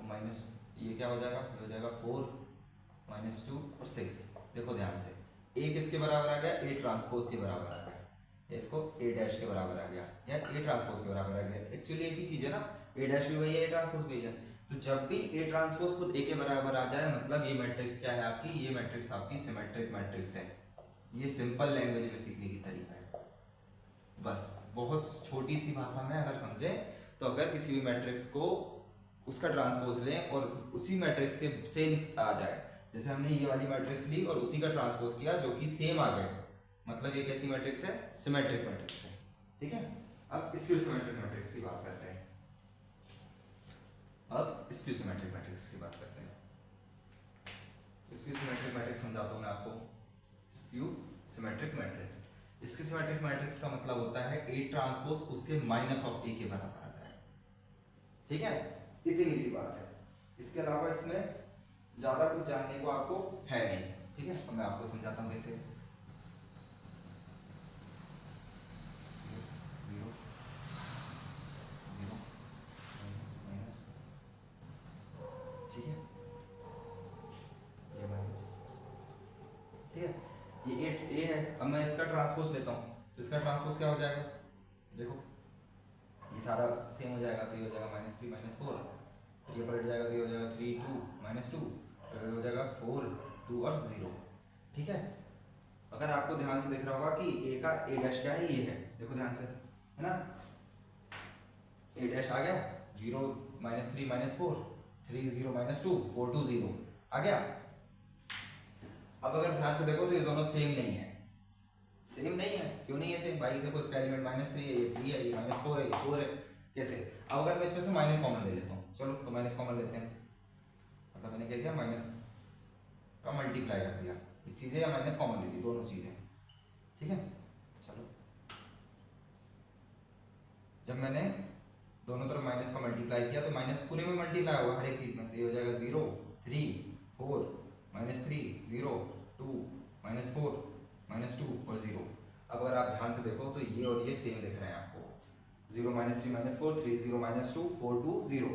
माइनस, ये क्या हो जाएगा, ये हो जाएगा 4 -2 और 6। देखो ध्यान से, ए किसके बराबर आ गया, ए ट्रांसपोज के बराबर आ गया, इसको ए डैश के बराबर आ गया या ए ट्रांसपोज के बराबर आ गया। एक्चुअली एक ही चीज़ है ना, ए डैश भी वही है, ए ट्रांसपोज भी है। तो जब भी ए ट्रांसपोज खुद ए के बराबर आ जाए, मतलब ये मैट्रिक्स क्या है आपकी, ये मैट्रिक्स आपकी सिमेट्रिक मैट्रिक्स है। ये सिंपल लैंग्वेज में सीखने की तरीका है, बस बहुत छोटी सी भाषा में अगर समझे तो, अगर किसी भी मैट्रिक्स को उसका ट्रांसपोज लें और उसी मैट्रिक्स के सेम आ जाए, जैसे हमने ये वाली मैट्रिक्स ली और उसी का ट्रांसपोज किया जो कि सेम आ गए, मतलब ये कैसी मैट्रिक्स है, सिमेट्रिक मैट्रिक्स है। ठीक है, अब स्क्यू सिमेट्रिक मैट्रिक्स की बात करते हैं। अब स्क्यू सिमेट्रिक मैट्रिक्स की बात करते हैं। स्क्यू सिमेट्रिक मैट्रिक्स समझाता हूं मैं आपको। Skew symmetric matrix, skew symmetric matrix का मतलब होता है ए ट्रांसपोज उसके माइनस ऑफ ए के बराबर आता है। ठीक है, इतनी सी बात है, इसके अलावा इसमें ज्यादा कुछ जानने को आपको है नहीं। ठीक है, तो मैं आपको समझाता हूँ कैसे। ठीक है, ये माइनस, ठीक है, ये ए है। अब मैं इसका ट्रांसपोज लेता हूँ, तो इसका ट्रांसपोज क्या हो जाएगा, देखो ये सारा सेम हो जाएगा, तो ये हो जाएगा -3 -4, ये पलट जाएगा तो ये हो जाएगा 3 2 -2, तो ये हो जाएगा 4 2 और 0। ठीक है, अगर आपको ध्यान से दिख रहा होगा कि ए का ए डैश क्या है, ये है, देखो ध्यान से, है ना, ए डैश आ गया, 0 -3 -4, 3 0 -2, 4 2 0 आ गया। अब अगर ध्यान से देखो तो ये दोनों सेम नहीं है, सेम नहीं है, क्यों नहीं है सेम भाई, देखो इसका एलिमेंट -3 है, ये 3 है, ये -4 है, ये 4 है, कैसे। अब अगर मैं इसमें से माइनस कॉमन ले लेता हूँ, चलो तो माइनस कॉमन लेते हैं, मतलब मैंने क्या किया, माइनस का मल्टीप्लाई कर दिया, एक चीज़ है या माइनस कॉमन ले ली, दोनों चीज़ें। ठीक है, चलो जब मैंने दोनों तरफ माइनस का मल्टीप्लाई किया तो माइनस पूरे में मल्टीप्लाई होगा हर एक चीज़ में, तो ये हो जाएगा 0 3 4 -3 0 2 -4 -2 और 0। अब अगर आप ध्यान से देखो तो ये और ये सेम दिख रहे हैं आपको, 0 -3 -4 3 0 -2 4 2 0।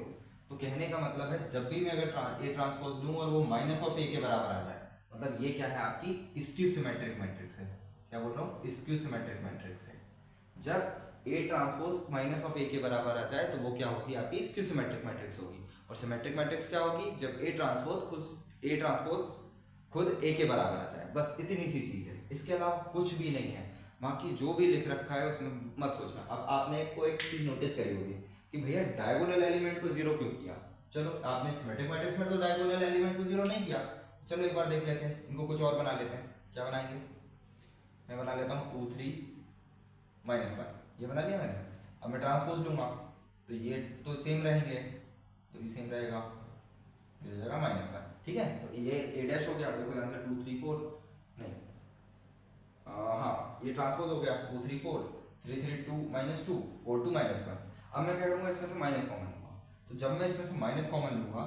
तो कहने का मतलब है जब भी मैं अगर ए ट्रांसपोज लूँ और वो माइनस ऑफ ए के बराबर आ जाए, मतलब ये क्या है आपकी स्क्यू सिमेट्रिक मैट्रिक्स है। क्या बोल रहा हूँ, स्क्यू सिमेट्रिक मैट्रिक्स है। जब ए ट्रांसपोज माइनस ऑफ ए के बराबर आ जाए तो वो क्या होगी, आपकी स्क्यू सिमेट्रिक मैट्रिक्स होगी। और सिमेट्रिक मैट्रिक्स क्या होगी, जब ए ट्रांसपोज खुद ए के बराबर आ जाए, बस इतनी सी चीज है, इसके अलावा कुछ भी नहीं है। बाकी जो भी लिख रखा है उसमें मत सोचना। अब आपने को एक चीज नोटिस करी होगी कि भैया डायगोनल एलिमेंट को 0 क्यों किया। चलो आपने सिमेट्रिक मैट्रिक्स में तो डायगोनल एलिमेंट को 0 नहीं किया, चलो एक बार देख लेते हैं, इनको कुछ और बना लेते हैं। क्या बनाएंगे, मैं बना लेता हूँ 2 3 -1, ये बना लिया मैंने। अब मैं ट्रांसपोज लूंगा तो ये तो सेम रहेंगे, ये भी सेम रहेगा, ये हो जाएगा -1। ठीक है, तो ये ए डैश हो गया, देखो ध्यान से 2 3 4 नहीं, हाँ ये ट्रांसपोज हो गया 2 3 4 3 3 2 -2 4 2 -1। अब मैं क्या करूँगा, इसमें से माइनस कॉमन लूंगा। तो जब मैं इसमें से माइनस कॉमन लूंगा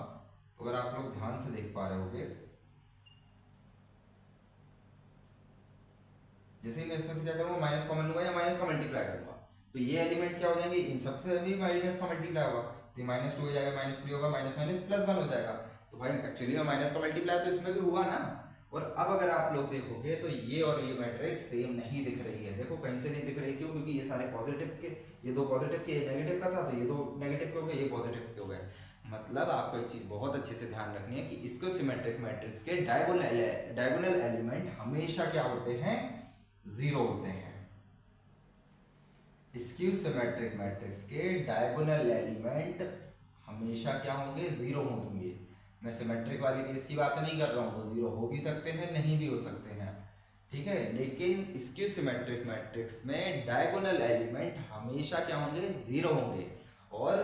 तो अगर आप लोग ध्यान से देख पा रहे होगे, जैसे ही मैं इसमें से क्या करूँगा, माइनस कॉमन लूंगा या माइनस का मल्टीप्लाई करूंगा, तो ये एलिमेंट क्या हो जाएंगे, इन सबसे भी माइनस का मल्टीप्लाई होगा, तो -2 हो जाएगा, -3 होगा, माइनस +1 हो जाएगा। तो भाई एक्चुअली में माइनस का मल्टीप्लाई तो इसमें भी हुआ ना। और अब अगर आप लोग देखोगे तो ये और ये मैट्रिक्स सेम नहीं दिख रही है, देखो कहीं से नहीं दिख रही, क्यों, क्योंकि ये सारे पॉजिटिव के, ये दो पॉजिटिव के, ये नेगेटिव का था, तो ये दो नेगेटिव के हो गए, ये पॉजिटिव के हो गए। मतलब आपको एक चीज बहुत अच्छे से ध्यान रखनी है कि इसको सिमेट्रिक मैट्रिक्स के डायगोनल एलिमेंट हमेशा क्या होते हैं, 0 होते हैं। स्क्यू सिमेट्रिक मैट्रिक्स के डायगोनल एलिमेंट हमेशा क्या होंगे, 0 होंगे। मैं सिमेट्रिक वाले केस की बात नहीं कर रहा हूँ, वो 0 हो भी सकते हैं, नहीं भी हो सकते हैं। ठीक है, लेकिन स्क्यू सिमेट्रिक मैट्रिक्स में डायगोनल एलिमेंट हमेशा क्या होंगे, 0 होंगे। और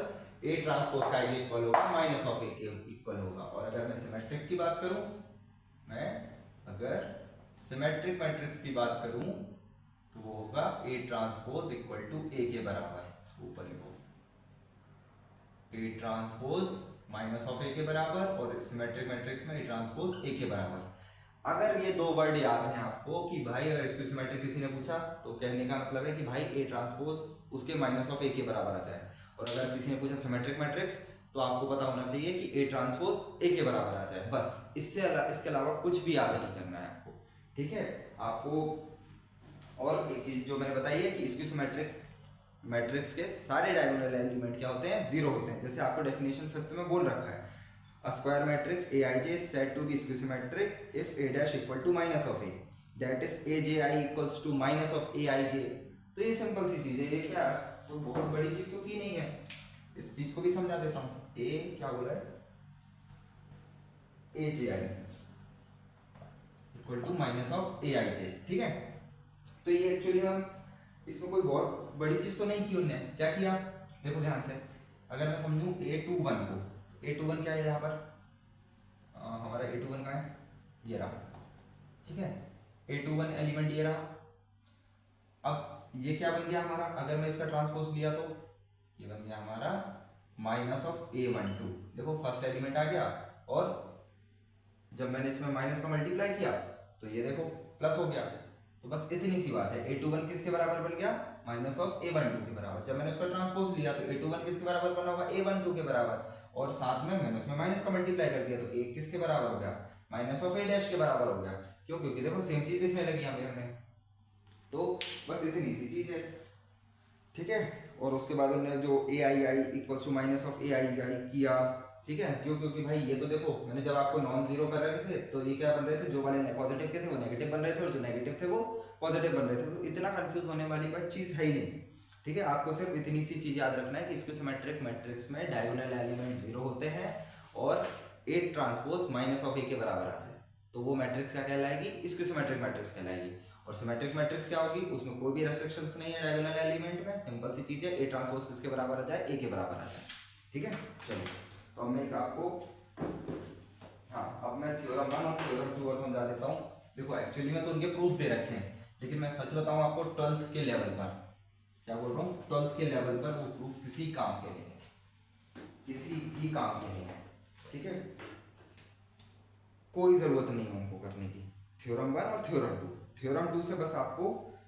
ए ट्रांसपोज का इक्वल होगा माइनस ऑफ ए के इक्वल होगा। और अगर मैं सिमेट्रिक की बात करूं, मैं अगर सिमेट्रिक मैट्रिक्स की बात करूं तो वो होगा ए ट्रांसपोज इक्वल टू ए के बराबर। इसको ऊपर लिखो, ए ट्रांसपोज माइनस ऑफ ए के बराबर, और सिमेट्रिक मैट्रिक्स में ए ट्रांसपोज ए के बराबर। अगर ये दो वर्ड याद हैं आपको कि भाई अगर इसको सिमेट्रिक किसी ने पूछा तो कहने का मतलब है कि भाई ए ट्रांसपोज उसके माइनस ऑफ ए के बराबर आ जाए, और अगर किसी ने पूछा सिमेट्रिक मैट्रिक्स तो आपको पता होना चाहिए कि ए ट्रांसपोज ए के बराबर आ जाए, बस इसके अलावा कुछ भी याद नहीं करना है आपको, ठीक है। आपको और एक चीज जो मैंने बताई है कि इसकी सिमेट्रिक मैट्रिक्स के सारे डायगोनल एलिमेंट क्या होते हैं, जीरो होते हैं। जैसे आपको डेफिनेशन 5th में बोल रखा है, a square matrix aij is said to be symmetric if a dash equal to minus of a, that is aji equals to minus of aij। तो ये सिंपल सी चीज है, ये क्या तो बहुत बड़ी चीज तो की नहीं है, इस चीज को भी समझा देता हूँ। a क्या बोला है, aji equal to minus of aij, ठीक है। तो ये एक्चुअली हम इसमें कोई बहुत बड़ी चीज तो नहीं की उन्होंने, क्या किया देखो ध्यान से। अगर मैं समझूं a21 को, a21 क्या है यहाँ पर हमारा a21 का है ये रहा, ठीक है। a21 एलिमेंट ये रहा। अब ये क्या बन गया हमारा, अगर मैं इसका ट्रांसपोज लिया तो ये बन गया हमारा माइनस ऑफ a12। देखो फर्स्ट एलिमेंट आ गया, और जब मैंने इसमें माइनस का मल्टीप्लाई किया तो ये देखो प्लस हो गया। तो बस इतनी सी बात है, a21 किसके बराबर बन गया, माइनस ऑफ a12 के बराबर। जब मैंने उसका ट्रांसपोज लिया तो a21 किसके बराबर बना होगा, a12 के बराबर, और साथ में मैंने उसमें माइनस का मल्टीप्लाई कर दिया तो a किसके बराबर हो गया, माइनस ऑफ a डैश के बराबर हो गया। क्यों, क्योंकि देखो सेम चीज दिखने लगी हमें। तो बस इतनी सी चीज है, ठीक है। और उसके बाद उन्होंने जो a i i equal to minus of a i i किया, ठीक है। क्यों, क्योंकि भाई ये तो देखो मैंने जब आपको नॉन जीरो कर रहे थे तो ये क्या बन रहे थे, जो वाले पॉजिटिव के थे वो नेगेटिव बन रहे थे, और जो नेगेटिव थे वो पॉजिटिव बन रहे थे। तो इतना कंफ्यूज होने वाली बात चीज है ही नहीं, ठीक है। आपको सिर्फ इतनी सी चीज याद रखना है कि इसको सिमेट्रिक मैट्रिक्स में डायगोनल एलिमेंट जीरो होते हैं और ए ट्रांसपोज माइनस ऑफ ए के बराबर आ जाए तो वो मैट्रिक्स क्या कहलाएगी, इसकी सिमेट्रिक मैट्रिक्स कहलाएगी। और सिमेट्रिक मैट्रिक्स क्या होगी, उसमें कोई भी रेस्ट्रिक्शंस नहीं है डायगोनल एलिमेंट में, सिंपल सी चीज है, ए ट्रांसपोज किसके बराबर आ जाए, ए के बराबर आ जाए, ठीक है। चलो तो अब मैं एक आपको अब मैं थ्योरम 1 और थ्योरम 2 और समझा देता हूँ। देखो एक्चुअली में तो उनके प्रूफ दे रखे हैं, लेकिन मैं सच बताऊँ आपको 12th के लेवल पर, क्या बोल रहा हूँ, 12th के लेवल पर वो प्रूफ किसी काम के लिए, किसी भी काम के लिए, ठीक है। कोई जरूरत नहीं है उनको करने की, थ्योरम 1 और थ्योरम 2। थ्योरम 2 से बस आपको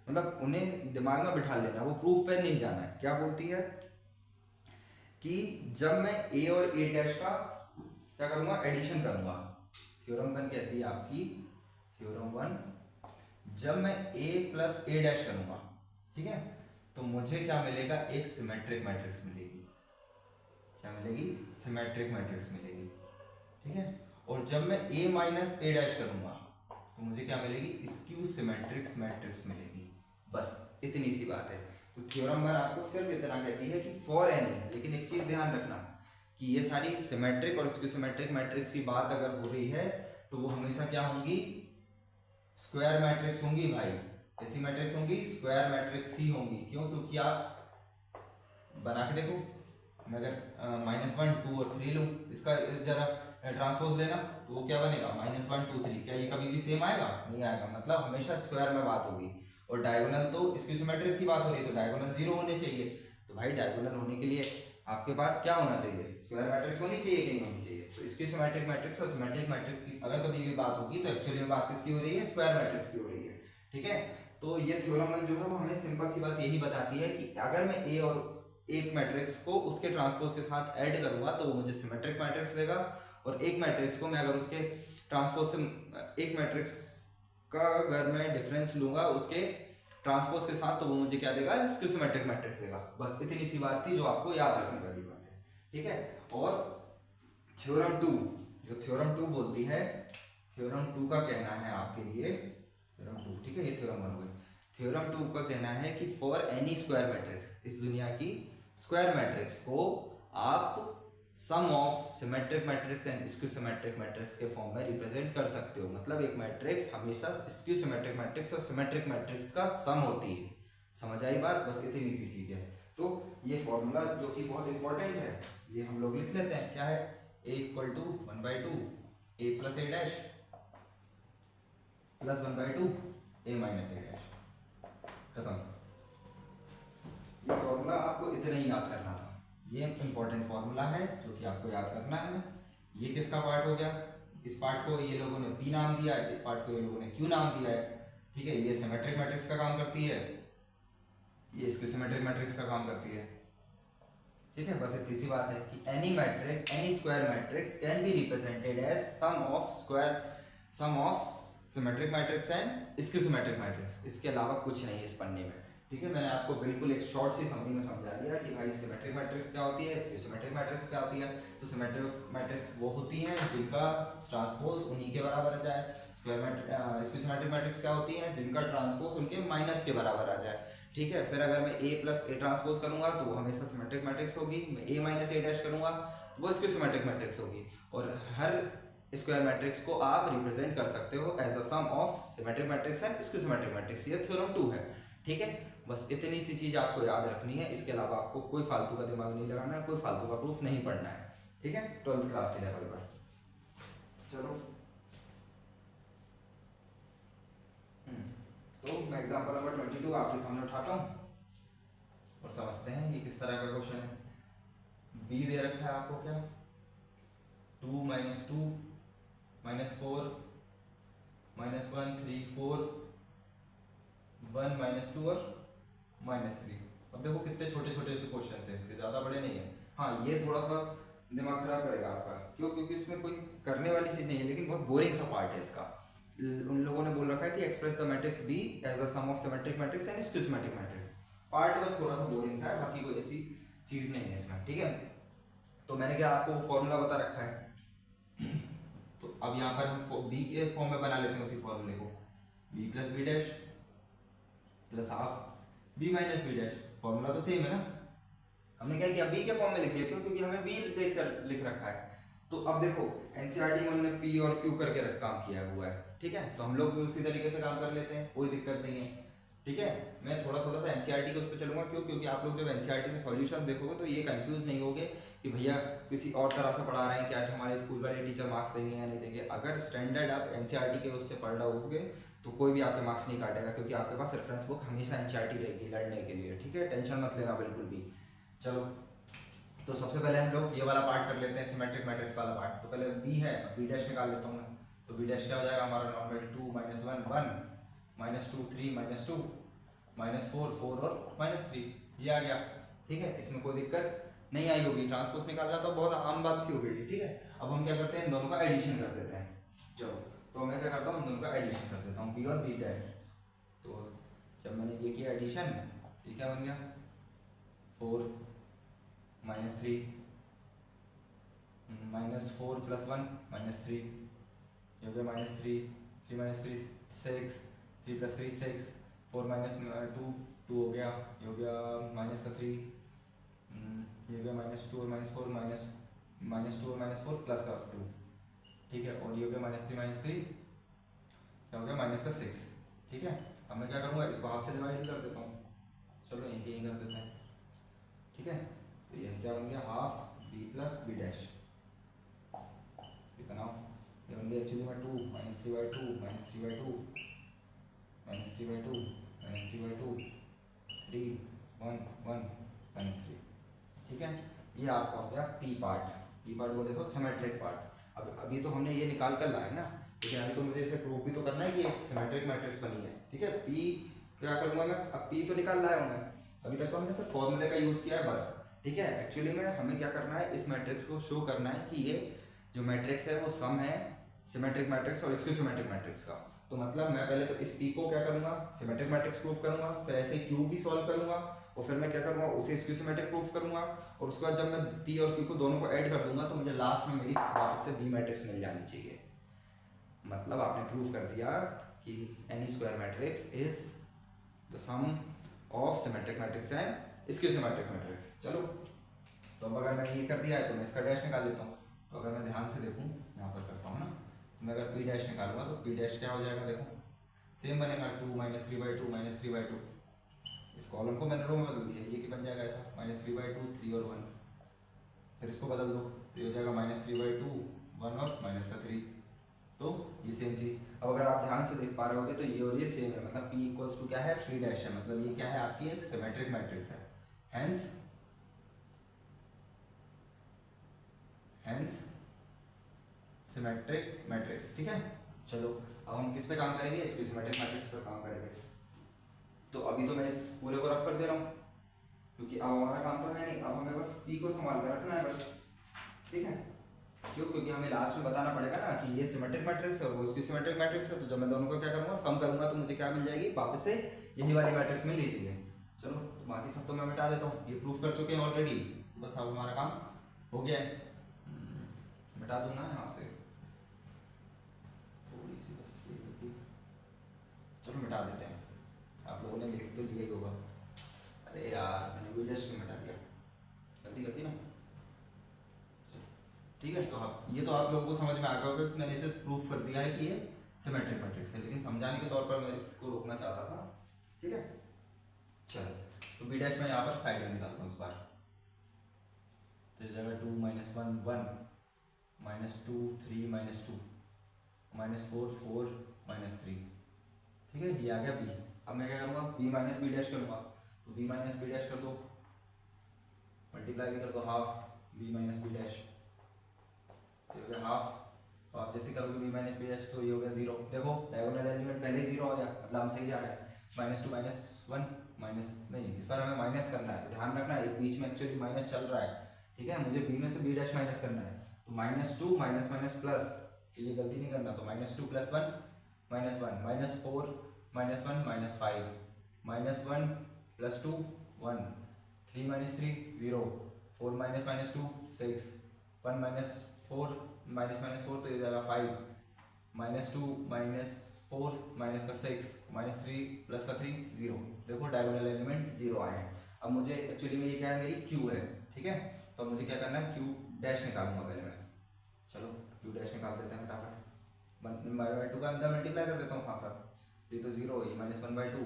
मतलब उन्हें दिमाग में बिठा लेना, वो प्रूफ पे नहीं जाना है। क्या बोलती है कि जब मैं ए और ए डैश का क्या करूंगा, एडिशन करूंगा। थ्योरम 1 कहती है आपकी, थ्योरम 1, जब मैं ए प्लस ए डैश करूंगा, ठीक है, तो मुझे क्या मिलेगा, एक सिमेट्रिक मैट्रिक्स मिलेगी। क्या मिलेगी, सिमेट्रिक मैट्रिक्स मिलेगी, ठीक है। और जब मैं ए माइनस ए डैश करूंगा तो मुझे क्या मिलेगी, स्क्यू सिमेट्रिक्स मैट्रिक्स मिलेगी। बस इतनी सी बात है। तो थ्योरम 1 आपको सिर्फ इतना कहती है कि फॉर एनी, लेकिन एक चीज ध्यान रखना कि ये सारी सिमेट्रिक और स्क्यू सिमेट्रिक मैट्रिक्स की बात अगर हो रही है तो वो हमेशा क्या होंगी, स्क्वायर मैट्रिक्स होंगी भाई। ऐसी मैट्रिक्स होंगी, स्क्वायर मैट्रिक्स ही होंगी। क्यों, क्योंकि आप बना के देखो, मैं अगर -1 2 और 3 लूँ, इसका जरा ट्रांसपोज लेना तो वो क्या बनेगा, -1 2 3। क्या ये कभी भी सेम आएगा, नहीं आएगा, मतलब हमेशा स्क्वायर में बात होगी। और डायगोनल तो इसकी सिमेट्रिक की बात हो रही है तो डायगोनल 0 होने चाहिए। तो भाई डायगोनल होने के लिए आपके पास क्या होना चाहिए, स्क्वायर मैट्रिक्स होनी चाहिए कि नहीं होनी चाहिए। तो इसकी सिमेट्रिक मैट्रिक्स और सिमेट्रिक मैट्रिक्स की अगर कभी भी बात होगी तो एक्चुअली में बात किसकी हो रही है, स्क्वायर मैट्रिक्स की हो रही है, ठीक है। तो ये थ्योरम 1 जो है वो हमें सिंपल सी बात यही बताती है कि अगर मैं ए और एक मैट्रिक्स को उसके ट्रांसपोज के साथ ऐड करूंगा तो वो मुझे सिमेट्रिक मैट्रिक्स देगा, और एक मैट्रिक्स को मैं अगर उसके ट्रांसपोज से, एक मैट्रिक्स का अगर मैं डिफरेंस लूंगा उसके ट्रांसपोज के साथ तो वो मुझे क्या देगा, स्क्यू सिमेट्रिक मैट्रिक्स देगा। बस इतनी सी बात थी जो आपको याद रखने वाली बात है, ठीक है। और थ्योरम 2, जो थ्योरम 2 बोलती है, थ्योरम 2 का कहना है आपके लिए, थ्योरम 2, ठीक है, ये थ्योरम 1 हो गई। थ्योरम 2 का कहना है कि फॉर एनी स्क्वायर मैट्रिक्स, इस दुनिया की स्क्वायर मैट्रिक्स को आप sum of symmetric matrix and skew symmetric matrix के फॉर्म में रिप्रेजेंट कर सकते हो। मतलब एक मैट्रिक्स हमेशा स्क्यू सिमेट्रिक मैट्रिक्स और सिमेट्रिक मैट्रिक्स का सम होती है। समझ आई बात, बस इतनी सी चीज है। तो ये फॉर्मूला जो कि बहुत इंपॉर्टेंट है ये हम लोग लिख लेते हैं। क्या है, a equal to 1/2 a plus A dash plus 1/2 a minus A dash, खत्म। ये फॉर्मूला आपको इतना ही याद करना था। ये इंपॉर्टेंट फॉर्मूला है जो कि आपको याद करना है। ये किसका पार्ट हो गया, इस पार्ट को ये लोगों ने P नाम दिया है, इस पार्ट को ये लोगों ने Q नाम दिया है, ठीक है। ये सिमेट्रिक मैट्रिक्स का काम करती है, ये स्क्यू सिमेट्रिक मैट्रिक्स का काम करती है, ठीक है। बस इतनी सी बात है कि any matrix, any square matrix can be represented as sum of symmetric matrix and skew symmetric matrix. इसके अलावा कुछ नहीं है इस पन्ने में, ठीक है। मैंने आपको बिल्कुल एक शॉर्ट सी समरी में समझा दिया कि भाई सिमेट्रिक मैट्रिक्स क्या होती है, स्क्यू सिमेट्रिक मैट्रिक्स क्या होती है। तो सिमेट्रिक मैट्रिक्स वो होती हैं जिनका ट्रांसपोज उन्हीं के बराबर आ जाए, स्क्यू सिमेट्रिक मैट्रिक्स क्या होती हैं जिनका ट्रांसपोज उनके माइनस के बराबर आ जाए, ठीक है। फिर अगर मैं A प्लस A ट्रांसपोज करूंगा तो वो हमेशा सिमेट्रिक मैट्रिक्स होगी, मैं A माइनस A डैश करूंगा तो वो स्क्यू सिमेट्रिक मैट्रिक्स होगी। और हर स्क्वायर मैट्रिक्स को आप रिप्रेजेंट कर सकते हो as the sum of symmetric matrix and skew symmetric matrix. ये थ्योरम 2 है, ठीक है। बस इतनी सी चीज आपको याद रखनी है, इसके अलावा आपको कोई फालतू का दिमाग नहीं लगाना है, कोई फालतू का प्रूफ नहीं पढ़ना है, ठीक है। 12th क्लास के लेवल पर चलो। तो मैं एग्जांपल नंबर 22 आपके सामने उठाता हूँ और समझते हैं ये किस तरह का क्वेश्चन है। बी दे रखा है आपको क्या, 2 - 2 - 4 -1 3 4 1 -2 और -3। अब देखो कितने छोटे छोटे से क्वेश्चन है इसके, ज़्यादा बड़े नहीं है। हाँ ये थोड़ा सा दिमाग खराब करेगा आपका, क्यों? क्योंकि इसमें कोई करने वाली चीज़ नहीं है, लेकिन बहुत बोरिंग सा पार्ट है इसका। उन लोगों ने बोल रखा है कि express the matrix B as the sum of symmetric matrix and skew symmetric matrix. Part बस थोड़ा सा बोरिंग सा है, बाकी कोई ऐसी चीज़ नहीं है इसमें, ठीक है। तो मैंने क्या आपको फॉर्मूला बता रखा है, तो अब यहाँ पर हम बी के फॉर्म में बना लेते हैं उसी फॉर्मूले को, B plus B dash plus half B minus B dash. Formula तो सेम है ना, हमने क्या किया बी के फॉर्म में लिख लिया, क्यों? क्योंकि हमें बी देखकर लिख रखा है। तो अब देखो एनसीईआरटी में उन्होंने पी और क्यू करके काम किया हुआ है, ठीक है। तो हम लोग भी उसी तरीके से काम कर लेते हैं, कोई दिक्कत नहीं है, ठीक है। मैं थोड़ा थोड़ा सा एनसीईआरटी के उस पर चलूंगा, क्यों? क्योंकि आप लोग जब एनसीईआरटी में सॉल्यूशन देखोगे तो ये कंफ्यूज नहीं होगे कि भैया किसी और तरह से पढ़ा रहे हैं क्या, हमारे स्कूल वाले टीचर मार्क्स देंगे या नहीं देंगे। अगर स्टैंडर्ड आप एनसीईआरटी के उससे पढ़ रहे होगे तो कोई भी आपके मार्क्स नहीं काटेगा, क्योंकि आपके पास रेफरेंस बुक हमेशा एनसीईआरटी रहेगी लड़ने के लिए, ठीक है। टेंशन मत लेना बिल्कुल भी। चलो तो सबसे पहले हम लोग ये वाला पार्ट कर लेते हैं, सिमेट्रिक मैट्रिक्स वाला पार्ट। तो पहले बी है, बी डैश निकाल लेता हूँ मैं। तो बी डैश क्या हो जाएगा हमारा नॉर्मल, 2 - 1 1 -2 3 -2 -4 4 और -3, ये आ गया, ठीक है। इसमें कोई दिक्कत नहीं आई होगी, ट्रांसपोज निकालना तो बहुत आम बात सी हो गई, ठीक है। अब हम क्या करते हैं, इन दोनों का एडिशन कर देते हैं। चलो तो मैं क्या करता हूँ, इन दोनों का एडिशन कर देता हूँ, बी और बी डैश। तो जब मैंने ये किया एडिशन, ये क्या बन गया, 4 -3 -4 + 1 -3, ये हो गया -3 3 -3 6 3 + 3 6 4 - 2 2 हो गया, ये हो गया -3, ये हो गया -2 और -4 -2 और -4 प्लस का 2, ठीक है। और ये हो गया -3 क्या हो गया -6, ठीक है। अब मैं क्या करूँगा, इसको हाफ से डिवाइड कर देता हूँ, चलो यही कर देते हैं, ठीक है। तो ये क्या बन गया, half B plus B dash, बनाओ। ये बन गया एक्चुअली में 2 -3/2 -3/2 -3/2 -3/2 3 1 1 -3, ठीक है। ये आपका हो गया पी पार्ट। पी पार्ट बोले तो सिमेट्रिक पार्ट। अब अभी तो हमने ये निकाल कर लाए ना, लेकिन अभी तो मुझे इसे प्रूफ भी तो करना है कि एक सिमेट्रिक मैट्रिक्स बनी है, ठीक है। पी क्या करूँगा मैं, अब पी तो निकाल लाया हूँ मैं, अभी तक तो हमने सिर्फ फॉर्मूले का यूज़ किया है बस, ठीक है। एक्चुअली में हमें क्या करना है, इस मैट्रिक्स को शो करना है कि ये जो मैट्रिक्स है वो सम है सिमेट्रिक मैट्रिक्स और स्क्यू सिमेट्रिक मैट्रिक्स का। तो मतलब मैं पहले तो इस पी को क्या करूँगा, सिमेट्रिक मैट्रिक्स प्रूफ करूँगा, फिर ऐसे क्यू भी सॉल्व करूँगा, और फिर मैं क्या करूँगा, उसे स्क्यू सिमेट्रिक प्रूफ करूँगा, और उसके बाद जब मैं पी और क्यू को दोनों को ऐड कर दूंगा तो मुझे लास्ट में मेरी वापस से बी मैट्रिक्स मिल जानी चाहिए। मतलब आपने प्रूफ कर दिया कि any square matrix is the sum of symmetric matrix and skew symmetric matrix. चलो तो अब अगर मैंने ये कर दिया है तो मैं इसका डैश निकाल लेता हूँ। तो अगर मैं ध्यान से देखूँ, यहाँ पर करता हूँ ना, मैं अगर पी डैश निकालूंगा तो पी डैश क्या हो जाएगा, देखो सेम बनेगा, 2 -3/2 -3/2। इस कॉलम को मैंने रो में बदल दिया, ये कि बन जाएगा ऐसा -3/2 3 और 1, फिर इसको बदल दो तो ये हो जाएगा -3/2 1 और -3। तो ये सेम चीज़, अब अगर आप ध्यान से देख पा रहे होगे तो ये और ये सेम है, मतलब P = क्या है, 3 डैश है, मतलब ये क्या है, आपकी एक सिमेट्रिक मैट्रिक्स है। Hence symmetric matrix. ठीक है, चलो अब हम किस पे काम करेंगे, इसको सिमेट्रिक मैट्रिक्स पे काम करेंगे। तो अभी तो मैं इस पूरे को रफ कर दे रहा हूँ क्योंकि अब हमारा काम तो है नहीं, अब हमें बस पी को संभाल कर रखना है बस। ठीक है, क्यों, क्योंकि हमें लास्ट में बताना पड़ेगा ना कि ये सिमेट्रिक मैट्रिक्स है वो इसकी सिमेट्रिक मैट्रिक्स है। तो जब मैं दोनों को क्या करूँगा, सम करूँगा, तो मुझे क्या मिल जाएगी, वापस से यही वाली मैट्रिक्स में ले चाहिए। चलो तो बाकी सब तो मैं मिटा देता हूँ, ये प्रूफ कर चुके हैं ऑलरेडी, बस अब हमारा काम हो गया है। मिटा दूँ ना यहाँ से थोड़ी सी बस ये गलती, चलो मिटा देते हैं। आप लोगों ने लिख तो लिया ही होगा। अरे यार मैंने वी डैश मिटा दिया, गलती करती ना। ठीक है, तो आप ये तो आप लोगों को समझ में आ गया होगा कि मैंने इसे प्रूफ कर दिया है कि ये सिमेट्रिक मैट्रिक्स है, लेकिन समझाने के तौर पर मैं इसको रोकना चाहता था। ठीक है, चलो तो बी डैश मैं यहाँ पर साइड में निकालता हूँ इस बार। तो ये जगह 2 -1 1 -2 3 -2 -4 4 -3। ठीक है, ये आ गया बी। अब मैं क्या करूँगा, बी माइनस बी डैश करूँगा। तो बी माइनस बी डैश कर दो, मल्टीप्लाई भी कर दो, half B minus B dash, तो हो गया हाफ। तो आप जैसे करोगे बी माइनस बी डैश तो ये हो गया 0। देखो डायगोनल एलिमेंट पहले ही 0 हो गया, मतलब हम सही जा रहे हैं। -2 -1 माइनस नहीं, इस बार हमें माइनस करना है, तो ध्यान रखना है बीच में एक्चुअली माइनस चल रहा है। ठीक है, मुझे बी में से बी डैश माइनस करना है, तो -2 माइनस माइनस प्लस, ये गलती नहीं करना। तो -2 + 1 -1 -4 -1 -5 -1 + 2 1 3 -3 0 4 -2 6 1 -4 -4 तो ये जाएगा 5 -2 -4 -6 -3 + 3 0। देखो डायगोनल एलिमेंट 0 आए हैं। अब मुझे एक्चुअली में ये क्या है, मेरी क्यू है। ठीक है, तो मुझे क्या करना है, क्यू डैश निकालूंगा पहले मैं। चलो क्यू डैश निकाल देते हैं फटाफट। 1/2 का अंदर मल्टीप्लाई कर देता हूँ साथ साथ, ये तो 0 ये -1/2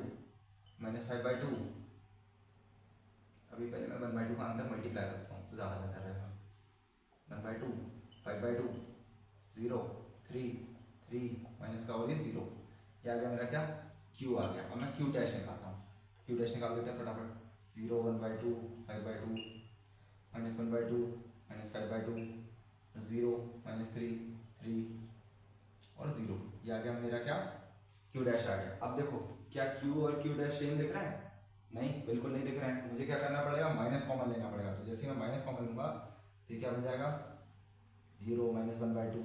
-5/2। अभी पहले मैं 1/2 का अंदर मल्टीप्लाई करता हूँ तो ज़्यादा बेहतर रहेगा। 1/2 5/2 0 3 3 माइनस का और ये 0, ये आ गया मेरा क्या, क्यू आ गया। अब मैं क्यू डैश निकालता हूँ, क्यू डैश निकाल देते हैं फटाफट। 0 1/2 5/2 -1/2 -5/2 0 -3 3 और 0, ये आ गया मेरा क्या, क्यू डैश आ गया। अब देखो क्या क्यू और क्यू डैश सेम दिख रहा है, नहीं बिल्कुल नहीं दिख रहे हैं। मुझे क्या करना पड़ेगा, माइनस कॉमन लेना पड़ेगा। तो जैसे मैं माइनस कॉमन लूँगा तो क्या बन जाएगा, 0 -1/2,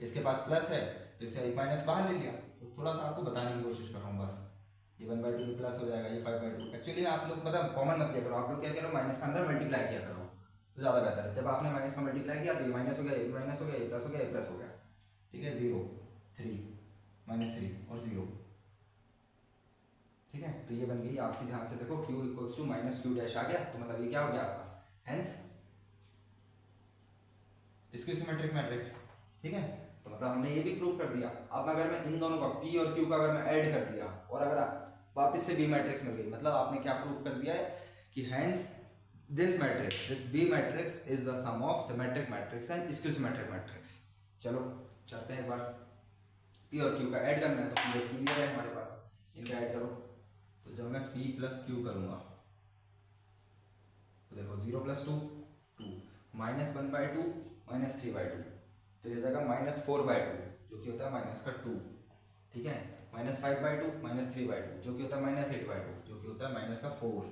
इसके पास प्लस है तो इससे एक माइनस बाहर ले लिया। तो थोड़ा सा आपको बताने की कोशिश कर रहा हूँ बस, ये 1/2 प्लस हो जाएगा, ये 5/2। एक्चुअली आप लोग मतलब कॉमन मत लिया करो, आप लोग क्या करो, माइनस के अंदर मल्टीप्लाई किया करो तो ज़्यादा बेहतर है। जब आपने माइनस का मल्टीप्लाई किया तो ये माइनस हो गया, ये माइनस हो गया, ये प्लस हो गया, ये प्लस हो गया। ठीक है, 0 3 -3 और 0। ठीक है, तो ये बन गई आपकी, ध्यान से देखो q = -q डैश आ गया। तो मतलब ये क्या हो गया आपका, हेंस स्क्यू सिमेट्रिक मैट्रिक्स। ठीक है, तो मतलब हमने ये भी प्रूफ कर दिया। अब अगर मैं इन दोनों का p और q का अगर मैं ऐड कर दिया और अगर वापस से b मैट्रिक्स मिल गई, मतलब आपने क्या प्रूफ कर दिया है कि hence this matrix, this b matrix is the sum of symmetric matrix and skew symmetric matrix. चलो चलते हैं एक बार, p और q का ऐड करना है तो p क्लियर है हमारे पास, इनका ऐड करो। तो जब मैं p + q करूंगा तो देखो 0 + 2 2 -1/2 -3/2, तो ये जाएगा -4/2 जो कि होता है माइनस का 2। ठीक है, -5/2 -3/2 जो कि होता है -8/2 जो कि होता है माइनस का 4।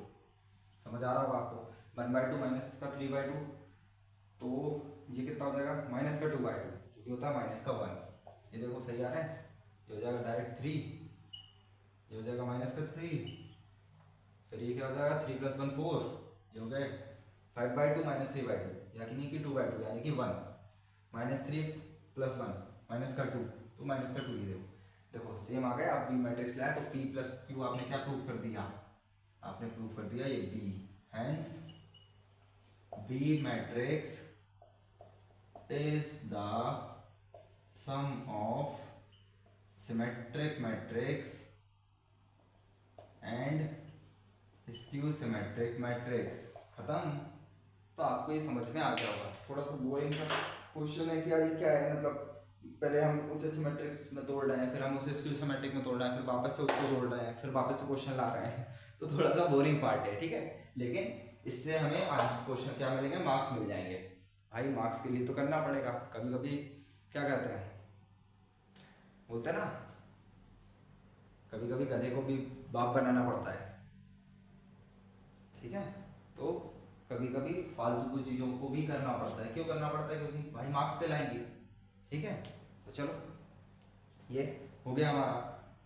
समझ आ रहा होगा आपको। 1/2 माइनस का 3/2 तो ये कितना हो जाएगा, माइनस का 2/2 जो कि होता है माइनस का 1। ये देखो सही आ रहा है, ये हो जाएगा डायरेक्ट 3, ये हो जाएगा माइनस का 3, फिर ये क्या हो जाएगा 3 + 1 4, ये हो गए 5/2 -3/2 यानी कि 2/2 यानी कि 1 -3 + 1 माइनस का 2 तो माइनस का 2। ये देखो सेम आ गया। अब बी मैट्रिक्स लाया तो p + q आपने क्या प्रूफ कर दिया, आपने प्रूफ कर दिया ये b, hence b matrix is the sum of symmetric matrix and skew symmetric matrix. खत्म। तो आपको ये समझ में आ गया होगा। थोड़ा सा बोरिंग सा क्वेश्चन है कि यार ये क्या है, मतलब पहले हम उसे सिमेट्रिक्स में तोड़ रहे हैं, फिर हम उसे स्क्यू सिमेट्रिक में तोड़ रहे हैं, फिर वापस से उसको जोड़ रहे हैं, फिर वापस से क्वेश्चन ला रहे हैं। तो थोड़ा सा बोरिंग पार्ट है, ठीक है, लेकिन इससे हमें आज क्वेश्चन क्या मिलेंगे, मार्क्स मिल जाएंगे। भाई मार्क्स के लिए तो करना पड़ेगा, कभी कभी क्या कहते हैं, बोलते हैं ना, कभी कभी गधे को भी बाप बनाना पड़ता है, ठीक है। तो कभी कभी फालतू की चीज़ों को भी करना पड़ता है। क्यों करना पड़ता है? क्योंकि भाई मार्क्स दिलाएंगे, ठीक है। तो चलो ये हो गया हमारा।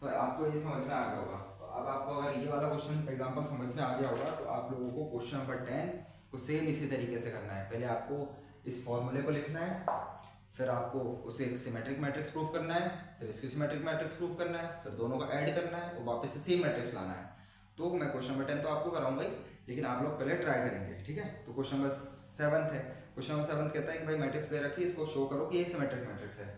तो आपको ये समझ में आ गया होगा। तो अब आपको अगर ये वाला क्वेश्चन एग्जांपल समझ में आ गया होगा तो आप लोगों को क्वेश्चन नंबर 10 को सेम इसी तरीके से करना है। पहले आपको इस फॉर्मूले को लिखना है, फिर आपको उसे एक सिमेट्रिक मैट्रिक्स प्रूफ करना है, फिर इसकी सिमेट्रिक मैट्रिक्स प्रूफ करना है, फिर दोनों का ऐड करना है और वापस से सेम मैट्रिक्स लाना है। तो मैं क्वेश्चन नंबर 10 तो आपको कराऊंगा ही, लेकिन आप लोग पहले ट्राई करेंगे, ठीक है। तो क्वेश्चन नंबर 7 है। क्वेश्चन नंबर 7 कहता है कि भाई मैट्रिक्स दे रखी है, इसको शो करो कि ये सिमेट्रिक मैट्रिक्स है,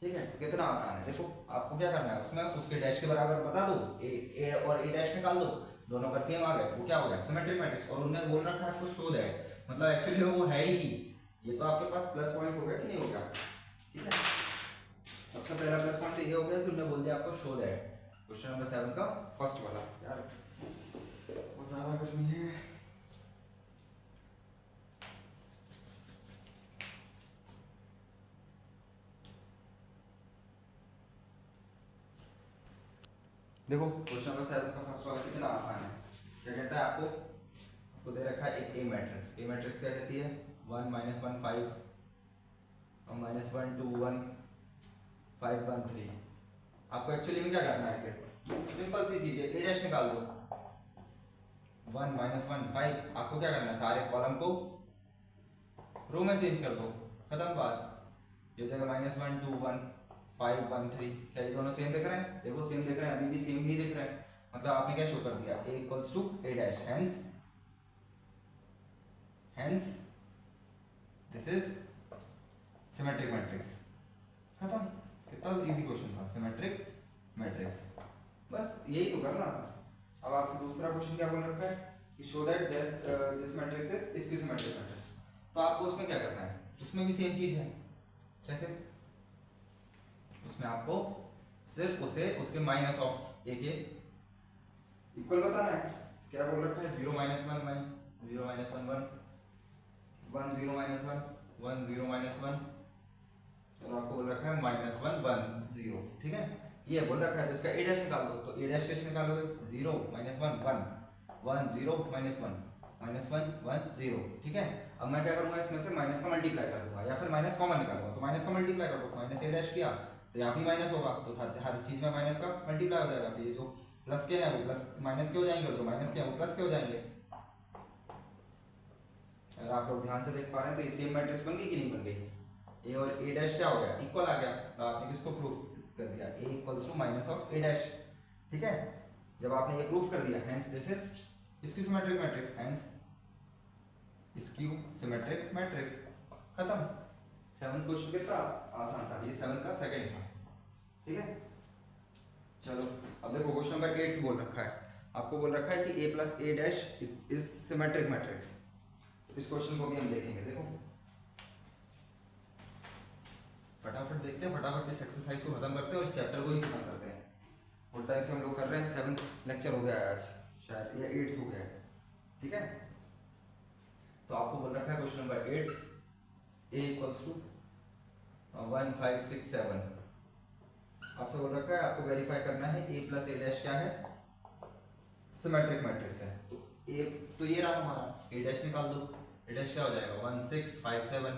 ठीक है। तो कितना आसान है, देखो आपको क्या करना है, उसमें उसके डैश के बराबर बता दो, ए और ए डैश निकाल दो, दोनों का सेम आ गया, वो क्या हो गया, सिमेट्रिक मैट्रिक्स। और उन्होंने बोल रखा है आपको शो दैट, मतलब एक्चुअली वो है ही, ये तो आपके पास प्लस पॉइंट हो गया कि नहीं हो गया, ठीक है। सबसे पहला प्लस पॉइंट तो ये हो गया कि उन्होंने बोल दिया आपको शो दैट। क्वेश्चन नंबर 7 का फर्स्ट वाला, यार बहुत ज़्यादा गर्मी है। देखो क्वेश्चन नंबर 7 का फर्स्ट वाला कितना आसान है। क्या कहता है, आपको दे रखा है एक ए मैट्रिक्स। ए मैट्रिक्स क्या कहती है, 1 -1 5 और -1 2 1 5 1 3। आपको एक्चुअली में क्या करना है, इसे सिंपल सी चीज है, ए डैश निकाल दो, 1 -1 5। आपको क्या करना है, सारे कॉलम को रो में चेंज कर दो, खत्म बात। ये जगह -1 2 1 5 1 3, क्या ये दोनों सेम दिख रहे हैं? देखो सेम दिख रहे हैं, अभी भी सेम ही दिख रहे हैं। मतलब आपने क्या शो कर दिया, a equals to a dash, hence this is symmetric matrix. खत्म। कितना इजी क्वेश्चन था, सिमेट्रिक मैट्रिक्स, बस यही तो करना था। अब आपसे दूसरा क्वेश्चन क्या बोल रखा है कि show that this matrix is इसकी सिमेट्रिक मैट्रिक्स। तो आपको उसमें क्या करना है, उसमें भी सेम चीज है। कैसे? उसमें आपको सिर्फ उसे उसके माइनस ऑफ ए के इक्वल बताना है। क्या बोल रखा है, 0 -1 0 -1 1 0 -1 1 0 -1 1, और आपको बोल रखा है -1 1 0, ठीक है। ये बोल रखा है तो इसका ए डैश निकाल दो। तो ए डैश कैसे निकालोगे, 0 -1 1 1 0 -1 1 0, ठीक है। अब मैं क्या करूंगा, इसमें से माइनस का मल्टीप्लाई कर दूंगा या फिर माइनस कॉमन निकालूंगा। तो माइनस का मल्टीप्लाई कर दो, माइनस ए डैश किया तो यहाँ भी माइनस होगा, तो हर चीज में माइनस का मल्टीप्लाई हो जाएगा। तो ये जो प्लस के हैं वो प्लस माइनस के हो जाएंगे, और जो माइनस के हैं वो प्लस के हो जाएंगे। अगर आप लोग ध्यान से देख पा रहे हैं तो ये सेम मैट्रिक्स बन गई कि नहीं बन गई। ए और ए डैश क्या हो गया, इक्वल आ गया। तो आपने किसको प्रूफ कर दिया, A equals to minus of A dash, ठीक है। जब आपने ये प्रूफ कर दिया, हेंस दिस इज इसकी सिमेट्रिक मैट्रिक्स, हेंस इसकी सिमेट्रिक मैट्रिक्स, खत्म। 7th क्वेश्चन कितना आसान था, ये 7 का सेकंड था, ठीक है। चलो अब देखो क्वेश्चन नंबर 8 बोल रखा है, आपको बोल रखा है कि a plus A dash is symmetric matrix. इस क्वेश्चन को भी हम देखेंगे। देखो फटाफट देखते हैं, फटाफट इस एक्सरसाइज को खत्म करते हैं और इस चैप्टर को ही खत्म करते हैं। फुल टाइम से हम लोग कर रहे हैं, 7th लेक्चर हो गया है आज, शायद या 8th हो गया है, ठीक है। तो आपको बोल रखा है question number 8, a equals to 1 5 6 7। आपसे बोल रखा है आपको वेरीफाई करना है a प्लस ए डैश क्या है, सिमेट्रिक मैट्रिक्स है। तो ये रहा हमारा, a डैश निकाल दो, a डैश क्या हो जाएगा 1 6 5 7।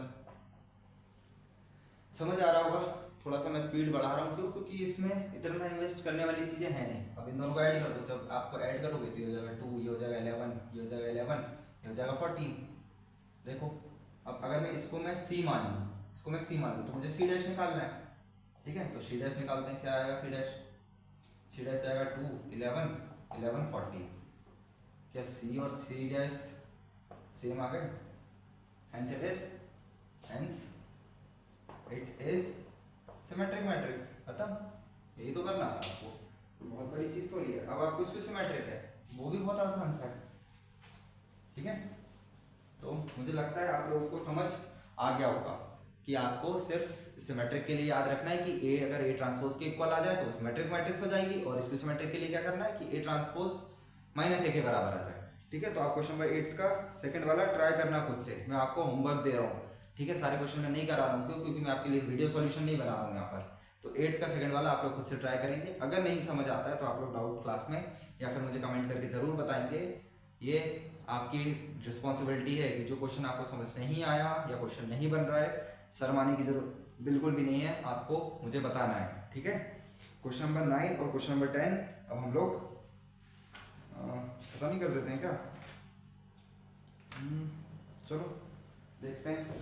समझ आ रहा होगा, थोड़ा सा मैं स्पीड बढ़ा रहा हूँ, क्यों? क्योंकि इसमें इतना इन्वेस्ट करने वाली चीजें हैं नहीं। अब इन दोनों को ऐड कर दो, जब आपको ऐड करोगे तो ये हो जाएगा 2, ये हो जाएगा 11, ये हो जाएगा 11, ये हो जाएगा 14। देखो अब अगर मैं इसको मैं c मान लूँ, इसको मैं c मान लूँ, तो मुझे c डैश निकालना है, ठीक है। तो c डैश निकालते हैं, क्या आएगा c डैश, c डैश आएगा 2 11 11 14। क्या c और c डैश सेम आ गए, hence it is symmetric matrix, खत्म। यही तो करना था आपको, बहुत बड़ी चीज तो नहीं है। अब आपको इसको सिमेट्रिक है, वो भी बहुत आसान सा है, ठीक है। तो मुझे लगता है आप लोगों को समझ आ गया होगा कि आपको सिर्फ सिमेट्रिक के लिए याद रखना है कि ए अगर ए ट्रांसपोज के इक्वल आ जाए तो सिमेट्रिक मैट्रिक्स हो जाएगी, और इसको सिमेट्रिक के लिए क्या करना है कि ए ट्रांसपोज -a के बराबर आ जाए, ठीक है। तो आप क्वेश्चन नंबर 8 का सेकंड वाला ट्राई करना खुद से, मैं आपको होमवर्क दे रहा हूँ, ठीक है, सारे क्वेश्चन मैं नहीं करा रहा हूँ, क्यों? क्योंकि मैं आपके लिए वीडियो सॉल्यूशन नहीं बना रहा हूँ यहाँ पर। तो 8th का सेकंड वाला आप लोग खुद से ट्राई करेंगे। अगर नहीं समझ आता है तो आप लोग डाउट क्लास में या फिर मुझे कमेंट करके ज़रूर बताएंगे। ये आपकी रिस्पॉन्सिबिलिटी है कि जो क्वेश्चन आपको समझ नहीं आया या क्वेश्चन नहीं बन रहा है, शर्माने की जरूरत बिल्कुल भी नहीं है, आपको मुझे बताना है। ठीक है, क्वेश्चन नंबर 9 और क्वेश्चन नंबर 10 अब हम लोग खत्म ही कर देते हैं क्या? चलो देखते हैं।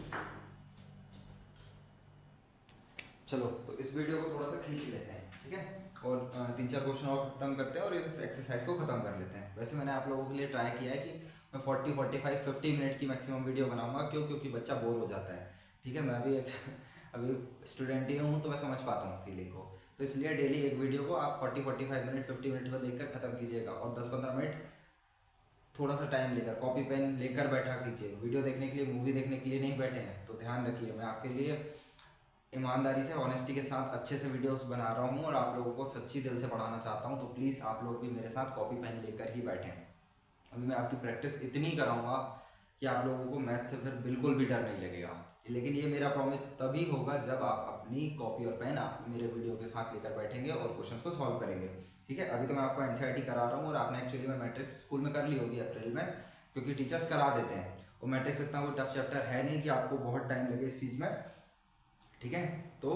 चलो तो इस वीडियो को थोड़ा सा खींच लेते हैं, ठीक है, और 3-4 क्वेश्चन और खत्म करते हैं और इस एक्सरसाइज को खत्म कर लेते हैं। वैसे मैंने आप लोगों के लिए ट्राई किया है कि मैं 40, 45, 50 मिनट की मैक्सिमम वीडियो बनाऊंगा। क्यों? क्योंकि बच्चा बोर हो जाता है। ठीक है, मैं भी एक अभी स्टूडेंट ही हूँ, तो मैं समझ पाता हूँ फीलिंग को। तो इसलिए डेली एक वीडियो को आप 40, 45 मिनट, 50 मिनट में देखकर खत्म कीजिएगा और 10-15 मिनट थोड़ा सा टाइम लेकर कॉपी पेन लेकर बैठा कीजिए। वीडियो देखने के लिए, मूवी देखने के लिए नहीं बैठे हैं, तो ध्यान रखिए। मैं आपके लिए ईमानदारी से, ऑनेस्टी के साथ अच्छे से वीडियोस बना रहा हूँ और आप लोगों को सच्ची दिल से पढ़ाना चाहता हूँ। तो प्लीज़ आप लोग भी मेरे साथ कॉपी पेन लेकर ही बैठें। अभी मैं आपकी प्रैक्टिस इतनी कराऊंगा कि आप लोगों को मैथ से फिर बिल्कुल भी डर नहीं लगेगा। लेकिन ये मेरा प्रॉमिस तभी होगा जब आप अपनी कॉपी और पेन आप मेरे वीडियो के साथ लेकर बैठेंगे और क्वेश्चंस को सॉल्व करेंगे। ठीक है, अभी तो मैं आपको एनसीईआरटी करा रहा हूँ और आपने एक्चुअली में मैट्रिक्स स्कूल में कर ली होगी अप्रैल में, क्योंकि टीचर्स करा देते हैं। और मैट्रिक्स इतना कोई टफ चैप्टर है नहीं कि आपको बहुत टाइम लगे इस चीज़ में। ठीक है, तो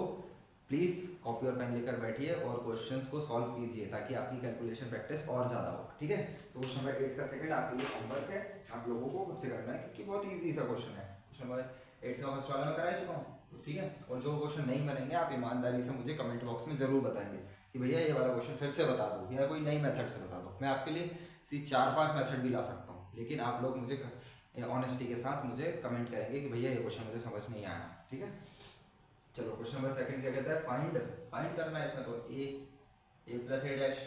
प्लीज़ कॉपी और पेन लेकर बैठिए और क्वेश्चंस को सॉल्व कीजिए ताकि आपकी कैलकुलेशन प्रैक्टिस और ज़्यादा हो। ठीक है, तो क्वेश्चन नंबर 8 का सेकंड आपके लिए होमवर्क है, आप लोगों को खुद से करना है क्योंकि बहुत ईजी सा क्वेश्चन है। क्वेश्चन नंबर 8 का फर्स्ट वाला मैं करा चुका हूँ, तो ठीक है। और जो क्वेश्चन नहीं बनेंगे आप ईमानदारी से मुझे कमेंट बॉक्स में ज़रूर बताएंगे कि भैया ये वाला क्वेश्चन फिर से बता दो या कोई नई मेथड से बता दो। मैं आपके लिए 4-5 मेथड भी ला सकता हूँ, लेकिन आप लोग मुझे ऑनेस्टी के साथ मुझे कमेंट करेंगे कि भैया ये क्वेश्चन मुझे समझ नहीं आया। ठीक है, चलो क्वेश्चन नंबर सेकंड क्या कहता है? फाइंड करना है इसमें। तो a प्लस ए डैश,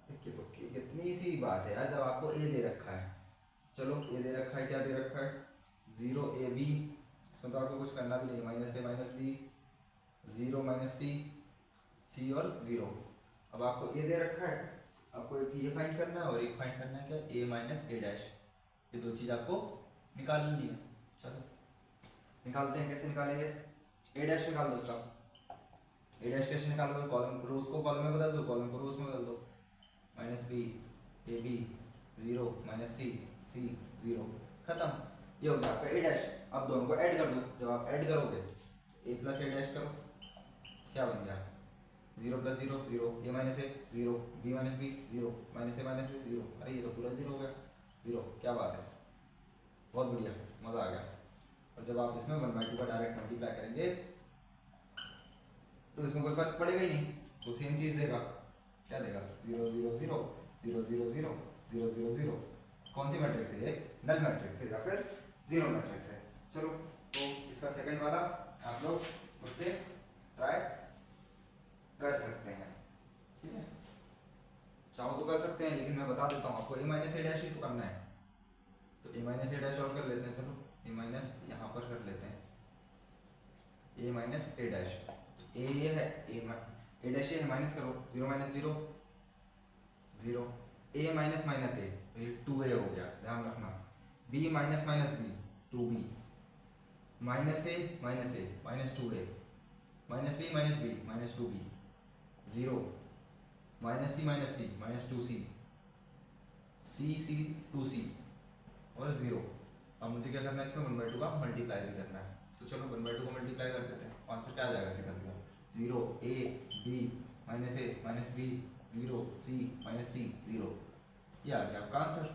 तो कितनी सी बात है यार, जब आपको a दे रखा है। चलो a दे रखा है, क्या दे रखा है? 0ab, इसमें तो आपको कुछ करना भी नहीं, minus A minus B, 0 minus C, सी और 0। अब आपको a दे रखा है, आपको एक ये फाइंड करना है और एक फाइंड करना है क्या? a minus A dash. ये दो चीज़ आपको निकालनी है। चलो निकालते हैं, कैसे निकालेंगे? ए डैश निकाल दो इसका। ए डैश कैसे निकालोगे? कॉलम रोज को कॉलम में बदल दो, कॉलम को रोज में बदल दो। Minus B A B 0 minus C C 0, खत्म। ये हो गया आपका ए डैश। अब दोनों को ऐड कर दो। जब आप ऐड करोगे ए प्लस ए डैश करो, क्या बन गया? 0 plus 0 0, A minus A 0, B minus B 0, minus A minus B 0। अरे ये तो पूरा 0 हो गया। 0, क्या बात है, बहुत बढ़िया, मज़ा आ गया। और जब आप इसमें 1/2 का डायरेक्ट मल्टीप्लाई करेंगे तो इसमें कोई फर्क पड़ेगा ही नहीं, तो सेम चीज़ देगा। क्या देगा? 0 0 0 0 0 0 0 0 0। कौन सी मैट्रिक्स है? एक नल मैट्रिक्स है या फिर जीरो मैट्रिक्स है। चलो तो इसका सेकंड वाला आप लोग खुद से ट्राई कर सकते हैं। ठीक है, चाहो तो कर सकते हैं, लेकिन मैं बता देता हूँ आपको। ए माइनस ए डैश ही तो करना है, तो ए माइनस ए डैश और कर लेते हैं। चलो ए माइनस यहाँ पर कर लेते हैं, ए माइनस ए डैश। ए ये है, ए डैश है, माइनस करो। 0 minus 0 0, A minus minus A, तो ये 2a हो गया, ध्यान रखना। B minus minus B 2b, minus A minus 2a, minus B minus 2b 0, minus C minus 2c, C 2c और 0। अब मुझे क्या करना है? इसमें 1/2 का मल्टीप्लाई भी करना है। तो चलो 1/2 को मल्टीप्लाई कर देते हैं। आंसर क्या आ जाएगा? सीधा सीधा 0 a b minus B 0 c minus C 0। ये आ गया आपका आंसर।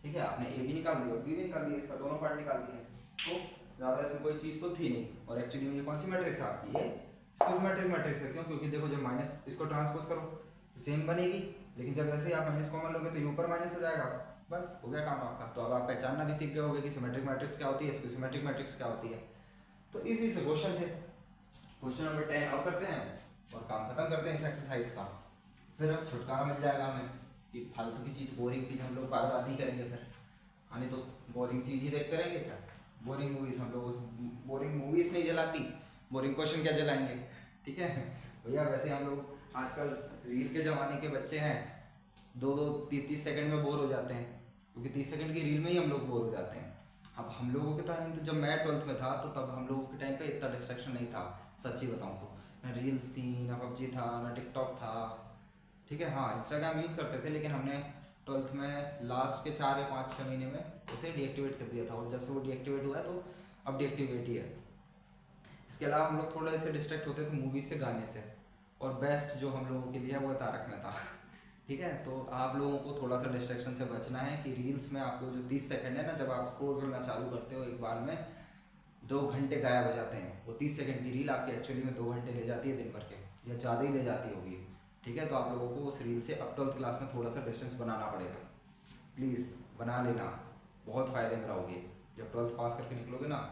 ठीक है, आपने ए भी निकाल दिया और बी भी निकाल दिया, इसका दोनों पार्ट निकाल दिए। तो ज़्यादा इसमें कोई चीज़ तो थी नहीं। और एक्चुअली में ये कौन सी मैट्रिक्स है आपकी? ये सिमेट्रिक मैट्रिक्स है। क्यों? क्योंकि देखो जब माइनस इसको ट्रांसपोज करो तो सेम बनेगी, लेकिन जब ऐसे ही आप माइनस कॉमन लोगे तो ऊपर माइनस हो जाएगा। बस हो गया काम आपका। तो अब आप पहचानना भी सीख गए होगे कि सिमेट्रिक मैट्रिक्स क्या होती है, इसकी सिमेट्रिक मैट्रिक्स क्या होती है। तो इजी से क्वेश्चन थे। क्वेश्चन नंबर 10 और करते हैं और काम खत्म करते हैं इस एक्सरसाइज का। फिर अब छुटकारा मिल जाएगा हमें कि फालतू की चीज़, बोरिंग चीज़ हम लोग बार बार नहीं करेंगे। फिर नहीं तो बोरिंग चीज़ ही देखते रहेंगे क्या? बोरिंग मूवीज़, हम लोग बोरिंग मूवीज़ नहीं जलाती, बोरिंग क्वेश्चन क्या जलाएंगे? ठीक है भैया। वैसे हम लोग आजकल रील के ज़माने के बच्चे हैं, 2-2 3-3 सेकंड में बोर हो जाते हैं, क्योंकि 30 सेकंड की रील में ही हम लोग बोर हो जाते हैं। अब हम लोगों के टाइम तो जब मैं 12th में था तो तब हम लोगों के टाइम पे इतना डिस्ट्रैक्शन नहीं था, सच्ची बताऊँ तो। ना रील्स थी, ना पबजी था, ना टिकटॉक था। ठीक है, हाँ इंस्टाग्राम यूज़ करते थे, लेकिन हमने 12th में लास्ट के 4 या 5-6 महीने में उसे डीएक्टिवेट कर दिया था, और जब से वो डीएक्टिवेट हुआ है तो अब डीएक्टिवेट ही है। इसके अलावा हम लोग थोड़े से डिस्ट्रैक्ट होते थे मूवी से, गाने से, और बेस्ट जो हम लोगों के लिए है वो तारक मेहता। ठीक है, तो आप लोगों को थोड़ा सा डिस्ट्रैक्शन से बचना है कि रील्स में आपको जो 30 सेकंड है ना, जब आप स्क्रॉल करना चालू करते हो एक बार में 2 घंटे गायब हो जाते हैं। वो 30 सेकंड की रील आपके एक्चुअली में 2 घंटे ले जाती है दिन भर के, या ज़्यादा ही ले जाती होगी। ठीक है, तो आप लोगों को उस रील से अब 12th क्लास में थोड़ा सा डिस्टेंस बनाना पड़ेगा, प्लीज़ बना लेना, बहुत फ़ायदे में रहोगे। जब 12th पास करके निकलोगे ना,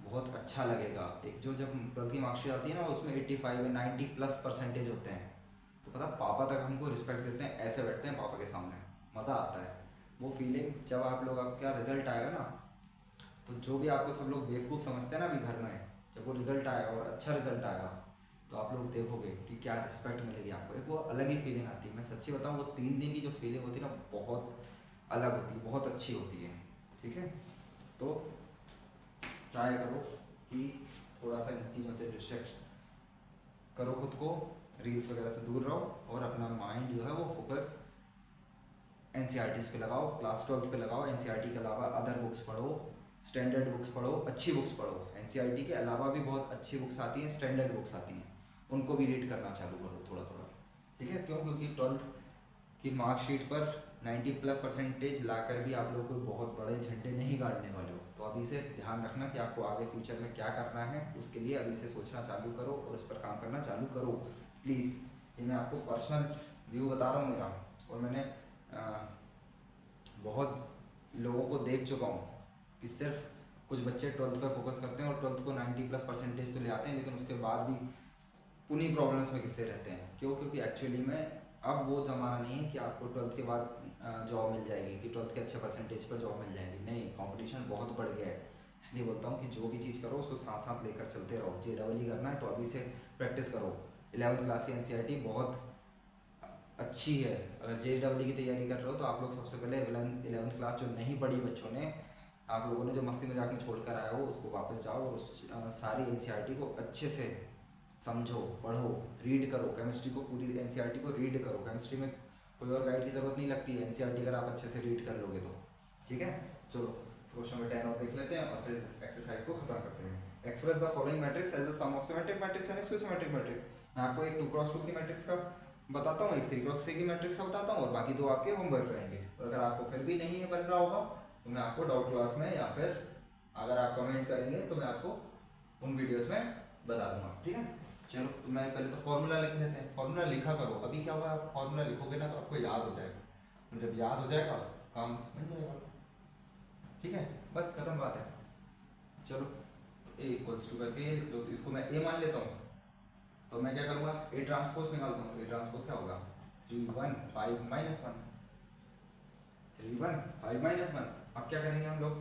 बहुत अच्छा लगेगा। एक जो जब 12th की मार्कशीट आती है ना, उसमें 85 या 90+ % होते हैं, तो पता पापा तक हमको रिस्पेक्ट देते हैं, ऐसे बैठते हैं पापा के सामने, मज़ा आता है। वो फीलिंग जब आप लोग, आपका रिजल्ट आएगा ना, तो जो भी आपको सब लोग बेवकूफ़ समझते हैं ना अभी घर में, जब वो रिजल्ट आएगा और अच्छा रिजल्ट आएगा, तो आप लोग देखोगे कि क्या रिस्पेक्ट मिलेगी आपको, एक वो अलग ही फीलिंग आती है। मैं सच्ची बताऊँ, वो 3 दिन की जो फीलिंग होती है ना, बहुत अलग होती है, बहुत अच्छी होती है। ठीक है, तो ट्राई करो कि थोड़ा सा इन चीज़ों से डिस्ट्रैक्ट करो खुद को, रील्स वगैरह से दूर रहो, और अपना माइंड जो है वो फोकस एनसीईआरटीज़ पे लगाओ, क्लास 12th पे लगाओ। एनसीईआरटी के अलावा अदर बुक्स पढ़ो, स्टैंडर्ड बुक्स पढ़ो, अच्छी बुक्स पढ़ो। एनसीईआरटी के अलावा भी बहुत अच्छी बुक्स आती हैं, स्टैंडर्ड बुक्स आती हैं, उनको भी रीड करना चालू करो थोड़ा थोड़ा। ठीक है, क्यों? क्योंकि 12th की मार्कशीट पर 90+% लाकर भी आप लोग कोई बहुत बड़े झंडे नहीं गाड़ने वाले हो। तो अभी से ध्यान रखना कि आपको आगे फ्यूचर में क्या करना है, उसके लिए अभी से सोचना चालू करो और उस पर काम करना चालू करो प्लीज़। ये मैं आपको पर्सनल व्यू बता रहा हूँ मेरा, और मैंने बहुत लोगों को देख चुका हूँ कि सिर्फ कुछ बच्चे 12th पर फोकस करते हैं और 12th को 90+% तो ले आते हैं, लेकिन उसके बाद भी उन्हीं प्रॉब्लम्स में घिसे रहते हैं। क्यों? क्योंकि एक्चुअली में अब वो ज़माना नहीं है कि आपको 12th के बाद जॉब मिल जाएगी, कि 12th के अच्छे परसेंटेज पर जॉब मिल जाएगी। नहीं, कंपटीशन बहुत बढ़ गया है। इसलिए बोलता हूँ कि जो भी चीज़ करो उसको साथ साथ लेकर चलते रहो। JEE करना है तो अभी से प्रैक्टिस करो। 11th क्लास की NCERT बहुत अच्छी है। अगर JEE की तैयारी कर रहे हो तो आप लोग सबसे पहले 11th क्लास जो नहीं पढ़ी बच्चों ने, आप लोगों ने जो मस्ती मजाक में छोड़ कर आए हो, उसको वापस जाओ और उस सारी NCERT को अच्छे से समझो, पढ़ो, रीड करो। केमिस्ट्री को पूरी NCERT को रीड करो। केमिस्ट्री में कोई और गाइड की ज़रूरत नहीं लगती है, NCERT अगर आप अच्छे से रीड कर लोगे तो। ठीक है, चलो क्वेश्चन नंबर 10 और देख लेते हैं और फिर इस एक्सरसाइज को खत्म करते हैं। Express the following matrix as the sum of symmetric matrix and skew matrix. मैं आपको एक 2x2 की मैट्रिक्स का बताता हूँ, एक 3x3 की मैट्रिक्स का बताता हूँ, और बाकी दो आपके होमवर्क रहेंगे। और अगर आपको फिर भी नहीं बन रहा होगा तो मैं आपको डाउट क्लास में, या फिर अगर आप कमेंट करेंगे तो मैं आपको उन वीडियोस में बता दूंगा। ठीक है, चलो तो मैं पहले तो फॉर्मूला लिख लेते हैं। फॉर्मूला लिखा करो। अभी क्या होगा, आप फॉर्मूला लिखोगे ना तो आपको याद हो जाएगा, और जब याद हो जाएगा तो काम बन जाएगा। ठीक है, बस खत्म बात है। चलो A=2 करके लिख लो, तो इसको मैं A मान लेता हूँ। तो मैं क्या करूँगा, A ट्रांसपोज निकालता हूँ। तो A ट्रांसपोज क्या होगा, 3 1 5 -1, 3 1 5 -1। अब क्या करेंगे हम लोग,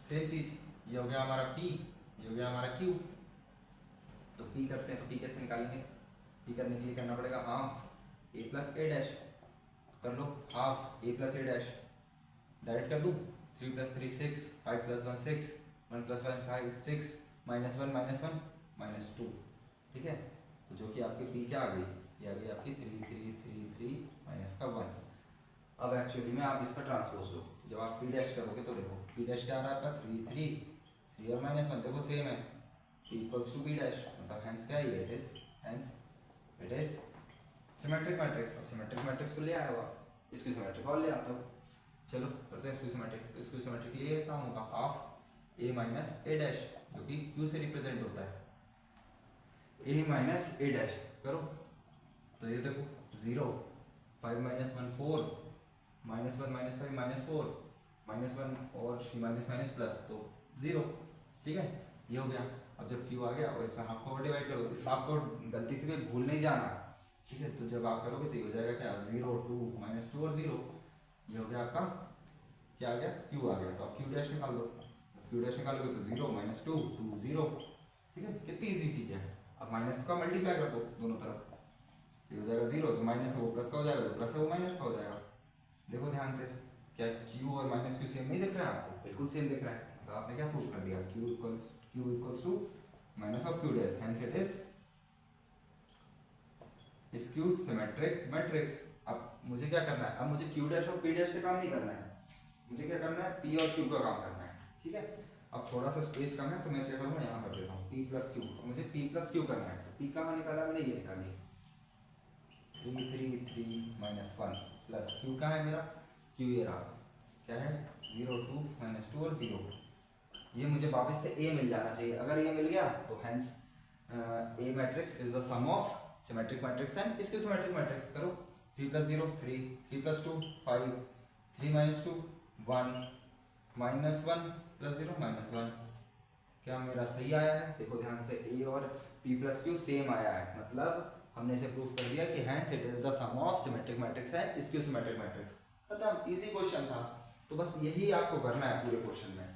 सेम चीज़, ये हो गया हमारा P, ये हो गया हमारा Q। तो P करते हैं, तो P कैसे निकालेंगे? P करने के लिए करना पड़ेगा हाफ A + A'। कर लो हाफ A + A', डायरेक्ट कर दूँ। 3 + 3 6, 5 + 1 6, 1 + 1 5 6, -1 -2। ठीक है, तो जो कि आपकी P क्या आ गई, ये आ गई आपकी 3 3 3 3 -1। अब एक्चुअली में आप इसका ट्रांसपोज लो, जब आप P' करोगे तो देखो P' क्या आ रहा है आपका 3 3 3 और -1, देखो सेम है, P = P', मतलब हेंस क्या है ये, इट इज सिमेट्रिक मैट्रिक्स। अब सिमेट्रिक मैट्रिक्स तो ले आया हुआ, इसकी सिमेट्रिक और ले आता हूँ। चलो करते हैं इसको सिमेट्रिक। तो इसको सिमेट्रिक के लिए क्या होगा, हाफ A - A', जो कि Q से रिप्रेजेंट होता है। A - A' करो, तो ये देखो 0 5 - 1 4, -1 - 5 -4, -1 और माइनस प्लस, तो 0। ठीक है, ये हो गया। अब जब Q आ गया और इसमें हाफ को डिवाइड करो, इस हाफ को गलती से भी भूल नहीं जाना। ठीक है, तो जब आप करोगे तो ये हो जाएगा क्या, 0 2 -2 और 0। ये हो गया आपका, क्या आ गया, Q आ गया। तो आप Q' निकाल दो। Q' निकालोगे तो 0 -2 2 0। ठीक है, कितनी ईजी चीज़ है। अब माइनस का मल्टीप्लाई कर दो दोनों तरफ, ये हो जाएगा 0, जो माइनस है वो प्लस का हो जाएगा, जो प्लस है वो माइनस का हो जाएगा। देखो ध्यान से, क्या क्यू और माइनस क्यू सेम नहीं दिख रहा है आपको? बिल्कुल सेम दिख रहा है, मतलब आपने क्या प्रूव कर दिया, Q equals to minus of Q dash, hence it is skew symmetric matrix. अब मुझे क्या करना है, अब मुझे क्यू डैश और पी डैश से काम नहीं करना है, मुझे क्या करना है, पी और क्यू का काम करना है, ठीक है। अब थोड़ा सा स्पेस कम है तो मैं क्या करूँगा, यहाँ कर देता हूँ पी प्लस क्यू, मुझे पी प्लस क्यू करना है। तो पी कहाँ निकाला मैंने, ये निकाली 3 3 3 माइनस 1 प्लस क्यू कहाँ है मेरा, क्यू ये रहा, क्या है 0 2 माइनस 2 और 0। ये मुझे वापस से ए मिल जाना चाहिए, अगर ये मिल गया तो hence A matrix is the sum of symmetric matrix and इसके सिमेट्रिक मैट्रिक्स। करो 3 plus 0 3, 3 plus 2 5, 3 minus 2 1, minus 1 plus 0 minus 1। क्या मेरा सही आया है? देखो ध्यान से, ए और पी प्लस क्यू सेम आया है, मतलब हमने इसे प्रूव कर दिया कि hence it is the sum of symmetric matrix and skew symmetric matrix. खत्म, इजी क्वेश्चन था। तो बस यही आपको करना है पूरे क्वेश्चन में,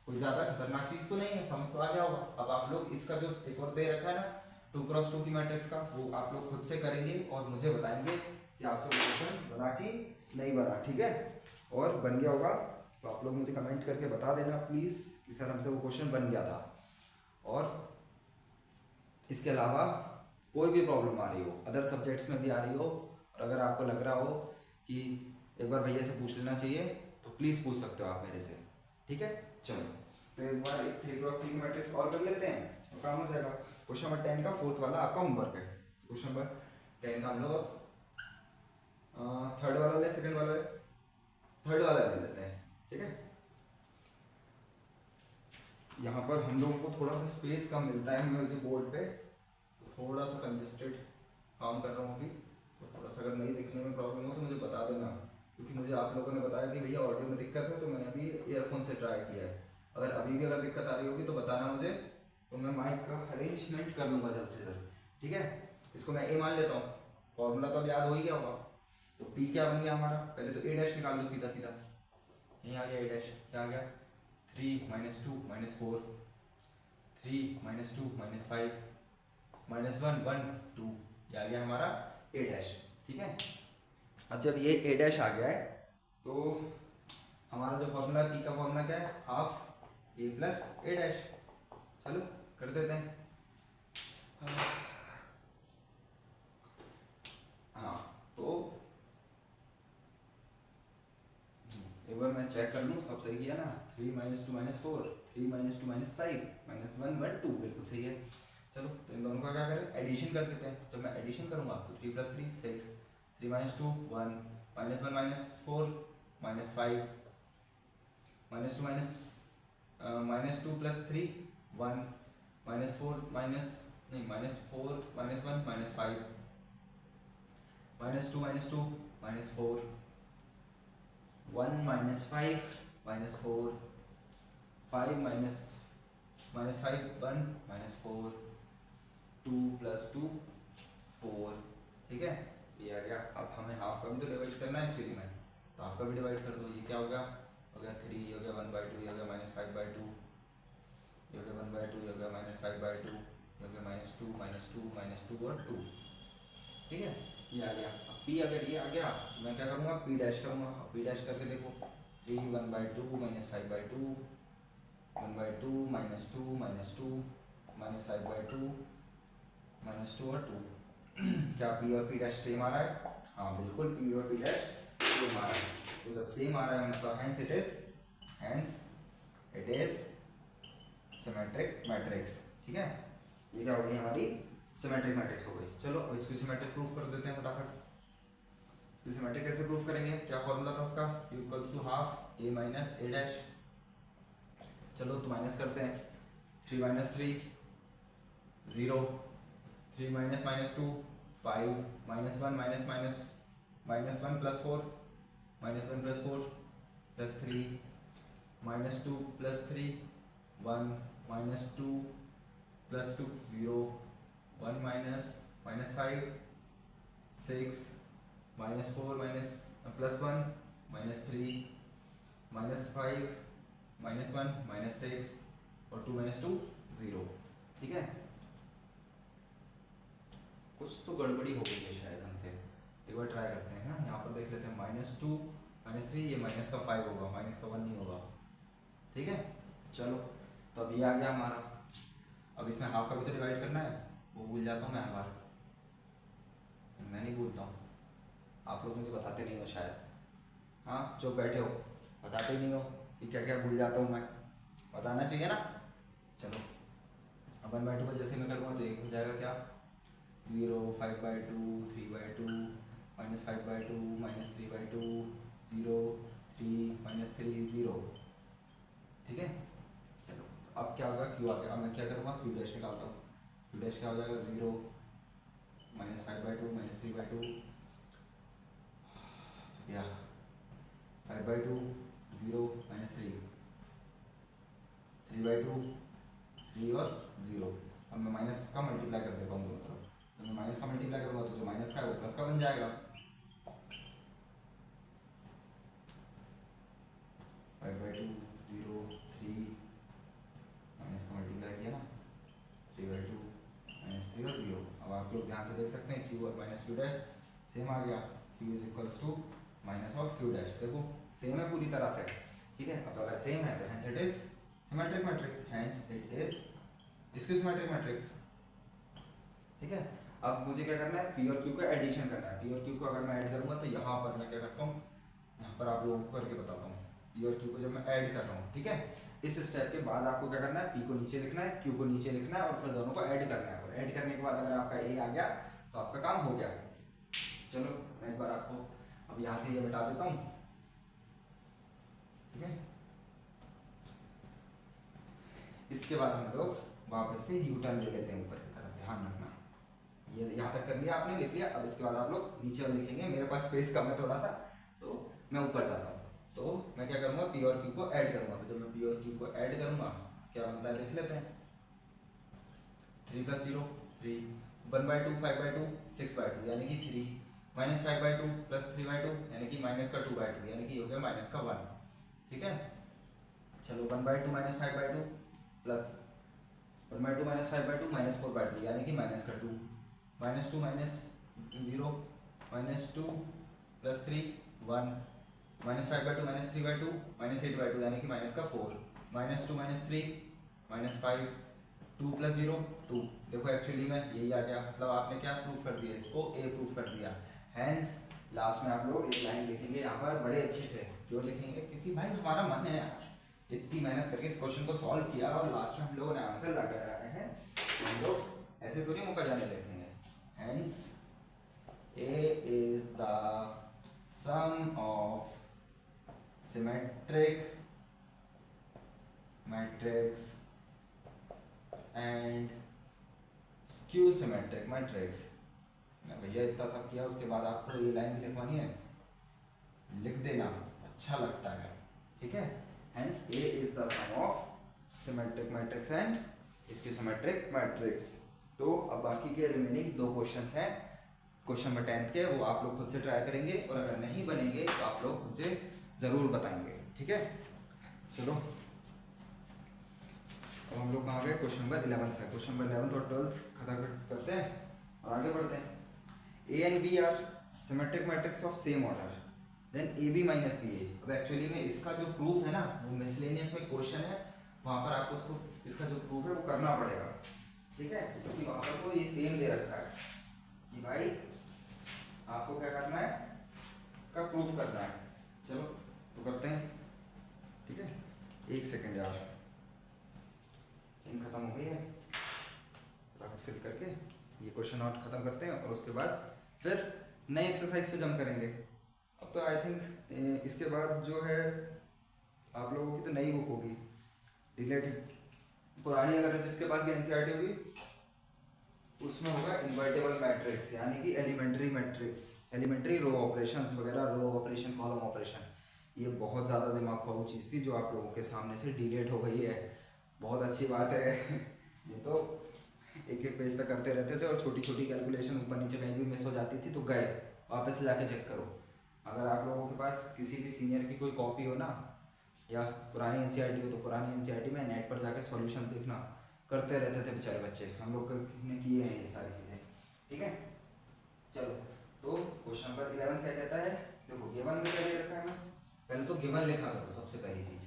कोई ज़्यादा खतरनाक चीज़ तो नहीं है, समझ तो आ गया होगा। अब आप लोग इसका जो एक और दे रखा है ना 2x2 की मैट्रिक्स का, वो आप लोग खुद से करेंगे और मुझे बताएंगे कि आपसे क्वेश्चन बना कि नहीं बना, ठीक है। और बन गया होगा तो आप लोग मुझे कमेंट करके बता देना प्लीज़ कि सर हमसे वो क्वेश्चन बन गया था। और इसके अलावा कोई भी प्रॉब्लम आ रही हो, अदर सब्जेक्ट्स में भी आ रही हो, और अगर आपको लग रहा हो कि एक बार भैया से पूछ लेना चाहिए तो प्लीज़ पूछ सकते हो आप मेरे से, ठीक है। चलो तो एक बार एक 3x3 की मैट्रिक्स और कर लेते हैं तो काम हो जाएगा। क्वेश्चन नंबर 10 का फोर्थ वाला आपका होमवर्क है। क्वेश्चन नंबर 10 का हम लोग थर्ड वाला ले, सेकंड वाला ले, थर्ड वाला ले लेते हैं, ठीक है। यहाँ पर हम लोगों को थोड़ा सा स्पेस कम मिलता है मुझे बोर्ड पे, तो थोड़ा सा कंजेस्टेड काम कर रहा हूँ अभी, तो थोड़ा सा अगर नहीं दिखने में प्रॉब्लम हो तो मुझे बता देना, क्योंकि मुझे आप लोगों ने बताया कि भैया ऑडियो में दिक्कत है, तो मैंने अभी ईयरफोन से ट्राई किया है। अगर अभी भी अगर दिक्कत आ रही होगी तो बताना मुझे, तो मैं माइक का अरेंजमेंट कर लूँगा जल्द से जल्द, ठीक है। इसको मैं ए मान लेता हूँ, फॉर्मूला तो अब याद हो ही गया होगा। तो पी क्या बन गया हमारा, पहले तो ए डैश निकाल लो सीधा सीधा, यहीं आ गया ए डैश, क्या आ गया 3 minus 2 minus 4, 3 minus 2 minus 5 minus 1 1 2, ये आ गया हमारा ए डैश, ठीक है। अब जब ये ए डैश आ गया है तो हमारा जो फॉर्मूला पी का फॉर्मूला क्या है, half A plus A dash. चलो कर देते हैं। हाँ तो एक बार मैं चेक कर लूँ सब सही किया ना, 3 minus 2 minus 4, 3 minus 2 minus 5 minus 1 1 2, बिल्कुल सही है। चलो तो इन दोनों का क्या करें, एडिशन कर देते हैं। तो जब मैं एडिशन करूँगा तो 3 plus 3 6, 3 minus 2 1, minus 1 minus 4 minus 5, minus 2 minus 2 plus 3 1, minus 4 minus नहीं minus 4 minus 1 minus 5, minus 2 minus 4 1 minus 5 minus 4 5 minus 5 1 minus 4 2 plus 2 4, ठीक है। ये आ गया। अब हमें हाफ का भी तो डिवाइड करना है एक्चुअली में, तो हाफ का भी डिवाइड कर दो। ये क्या होगा, हो गया 3, ये हो गया 1/2, ये हो गया माइनस 5/2, ये हो गया 1/2, ये हो गया माइनस 5/2, ये हो गया माइनस 2 और 2, ठीक है। ये आ गया। अब पी अगर ये आ गया तो मैं क्या करूँगा, पी डैश करूँगा। पी डैश करके देखो 3 1/2 minus 5/2 1/2 minus 2 minus 2 minus 5/2 minus 2 और 2। क्या पी और पी डैश सेम आ रहा है? हाँ बिल्कुल, पी और पी डैश सेम आ रहा है। तो जब सेम आ रहा है मतलब hence it is symmetric matrix, ठीक है। ये क्या हो गई हमारी सिमेट्रिक मैट्रिक्स हो गई। चलो अब इसको सिमेट्रिक प्रूफ कर देते हैं फटाफट। इसको सिमेट्रिक कैसे प्रूफ करेंगे, क्या फॉर्मूला था उसका, Q equals to half a minus A dash. चलो तो माइनस करते हैं, 3 minus 3 0, 3 minus minus 2 5, minus 1 minus 1 plus 4 minus 1 plus 4 plus 3 minus 2 plus 3 1 minus 2 plus 2 0 1 minus 5 6 minus 4 minus plus 1 minus 3 minus 5 minus 1 minus 6 और 2 minus 2 0, ठीक है। कुछ तो गड़बड़ी हो गई है शायद हमसे, एक बार ट्राई करते हैं ना। यहाँ पर देख लेते हैं -2 -3, ये माइनस का 5 होगा, माइनस का 1 नहीं होगा। ठीक है, चलो तो अब ये आ गया हमारा। अब इसमें हाफ का भी तो डिवाइड करना है, वो भूल जाता हूँ मैं हर बार। मैं नहीं भूलता हूँ, आप लोग मुझे बताते नहीं हो शायद। हाँ, जो बैठे हो बताते ही नहीं हो कि क्या क्या भूल जाता हूँ मैं, बताना चाहिए ना। चलो अब 1/2 को जैसे मैं करूँगा तो एक हो जाएगा क्या, 0, 5/2, 3/2, -5/2, -3/2, 0, 3, -3, 0। ठीक है, चलो तो अब क्या होगा, क्यू आ गया। अब मैं क्या करूँगा, क्यू डैश निकालता हूँ। क्यू डैश क्या हो जाएगा, 0, -5/2, -3/2, या 5/2, 0, -3, 3/2, 3 और 0। अब मैं माइनस का मल्टीप्लाई कर देता हूँ दोनों तरफ। तो मैं माइनस का मल्टीप्लाई करूँगा तो जो माइनस का है वो प्लस का बन जाएगा। 5/2, 0, 3, माइनस का मल्टीप्लाई किया ना, 3/2, -3 और 0। अब आप लोग ध्यान से देख सकते हैं, क्यू और माइनस क्यू डैश सेम आ गया। Q is equals to minus of Q dash, देखो सेम है पूरी तरह से। ठीक है, अब अगर सेम है तो hence it is symmetric matrix, hence it is skew matrix. ठीक है, अब मुझे क्या करना है, पी और क्यू का एडिशन करना है। पी और क्यू को अगर मैं ऐड करूँगा तो यहाँ पर मैं क्या करता हूँ, यहाँ पर आप लोगों को करके बताता हूँ। पी और क्यू को जब मैं ऐड कर रहा हूँ, ठीक है, इस स्टेप के बाद आपको क्या करना है, पी को नीचे लिखना है, क्यू को नीचे लिखना है और फिर दोनों को ऐड करना है। और ऐड करने के बाद अगर आपका ए आ गया तो आपका काम हो गया। चलो मैं एक बार आपको अब यहाँ से ये बता देता हूँ। ठीक है, इसके बाद हम लोग वापस से यू टर्न ले लेते हैं ऊपर की तरफ, ध्यान रखना। ये यहाँ तक कर लिया आपने, लिख लिया। अब इसके बाद आप लोग नीचे वाले लिखेंगे, मेरे पास स्पेस कम है थोड़ा सा तो मैं ऊपर जाता हूँ। तो मैं क्या करूँगा, पी और क्यू को ऐड करूँगा। तो जब मैं पी और क्यू को ऐड करूँगा क्या बनता है, लिख लेते हैं। 3 + 0, 3, 1/2, 5/2, 6/2 यानी कि 3, -5/2 + 3/2 यानी कि -2/2 यानी कि हो गया -1। ठीक है, चलो 1/2 -5/2 प्लस 1/2 -5/2 -4/2 यानी कि -2, -2 -0, -2 + 3, 1, -5/2 -3/2 -8/2 यानी कि -4, -2 -3 -5, 2 + 0 2। देखो एक्चुअली में यही आ गया, मतलब आपने क्या प्रूफ कर दिया, इसको ए प्रूफ कर दिया। हैंस लास्ट में आप लोग एक लाइन लिखेंगे यहाँ पर बड़े अच्छे से। क्यों लिखेंगे, क्योंकि भाई हमारा मन है यार, इतनी मेहनत करके इस क्वेश्चन को सॉल्व किया और लास्ट में हम लोगों ने आंसर लगा रहे हैं, हम लोग ऐसे थोड़ी मौका जाने लिखेंगे। Hence A is the sum of symmetric matrix and skew symmetric matrix. भैया इतना सब किया, उसके बाद आपको ये लाइन भी लिखवानी है, लिख देना, अच्छा लगता है। ठीक है, hence A is the sum of symmetric matrix and skew-symmetric matrix। तो अब बाकी के रिमेनिंग 2 क्वेश्चंस हैं, क्वेश्चन नंबर 10 के, वो आप लोग खुद से ट्राई करेंगे और अगर नहीं बनेंगे तो आप लोग मुझे ज़रूर बताएंगे। ठीक है, चलो अब हम लोग कहाँ गए, क्वेश्चन नंबर 11 है। क्वेश्चन नंबर 11 और 12 खत्म करते हैं और आगे बढ़ते हैं। A and B are symmetric matrix of same order, then AB - BA। अब एक्चुअली में इसका जो प्रूफ है ना, वो मिसलेनियस में क्वेश्चन है, वहाँ पर आपको उसको इसका जो प्रूफ है वो करना पड़ेगा। ठीक है, क्योंकि वहाँ पर को ये सेम दे रखा है कि भाई आपको क्या करना है, इसका प्रूफ करना है। चलो तो करते हैं। ठीक है, 1 सेकेंड यार, खत्म हो गई है, फटाफट फिल करके ये क्वेश्चन नोट खत्म करते हैं और उसके बाद फिर नई एक्सरसाइज पे जंप करेंगे। अब तो आई थिंक इसके बाद जो है आप लोगों की तो नई बुक होगी रिलेटेड, पुरानी अगर जिसके पास भी एनसीईआरटी होगी उसमें होगा इन्वर्टेबल मैट्रिक्स यानी कि elementary matrix, elementary row operations वगैरह, रो ऑपरेशन, कॉलम ऑपरेशन। ये बहुत ज़्यादा दिमाग खाऊ चीज़ थी जो आप लोगों के सामने से डिलीट हो गई है, बहुत अच्छी बात है। ये तो एक एक पेज तक करते रहते थे और छोटी छोटी कैलकुलेशन ऊपर नीचे कहीं भी मिस हो जाती थी तो गए, वापस से जाके चेक करो। अगर आप लोगों के पास किसी भी सीनियर की कोई कॉपी हो ना या पुरानी एनसीईआरटी हो तो पुरानी एनसीईआरटी में नेट पर जाके सॉल्यूशन देखना, करते रहते थे बेचारे बच्चे, हम लोग ने किए हैं ये सारी चीज़ें। ठीक है, चलो तो क्वेश्चन नंबर 11 क्या कहता है, देखो गिवन में क्या दे रखा है, मैं पहले तो गिवन लिखा करो। सबसे पहली चीज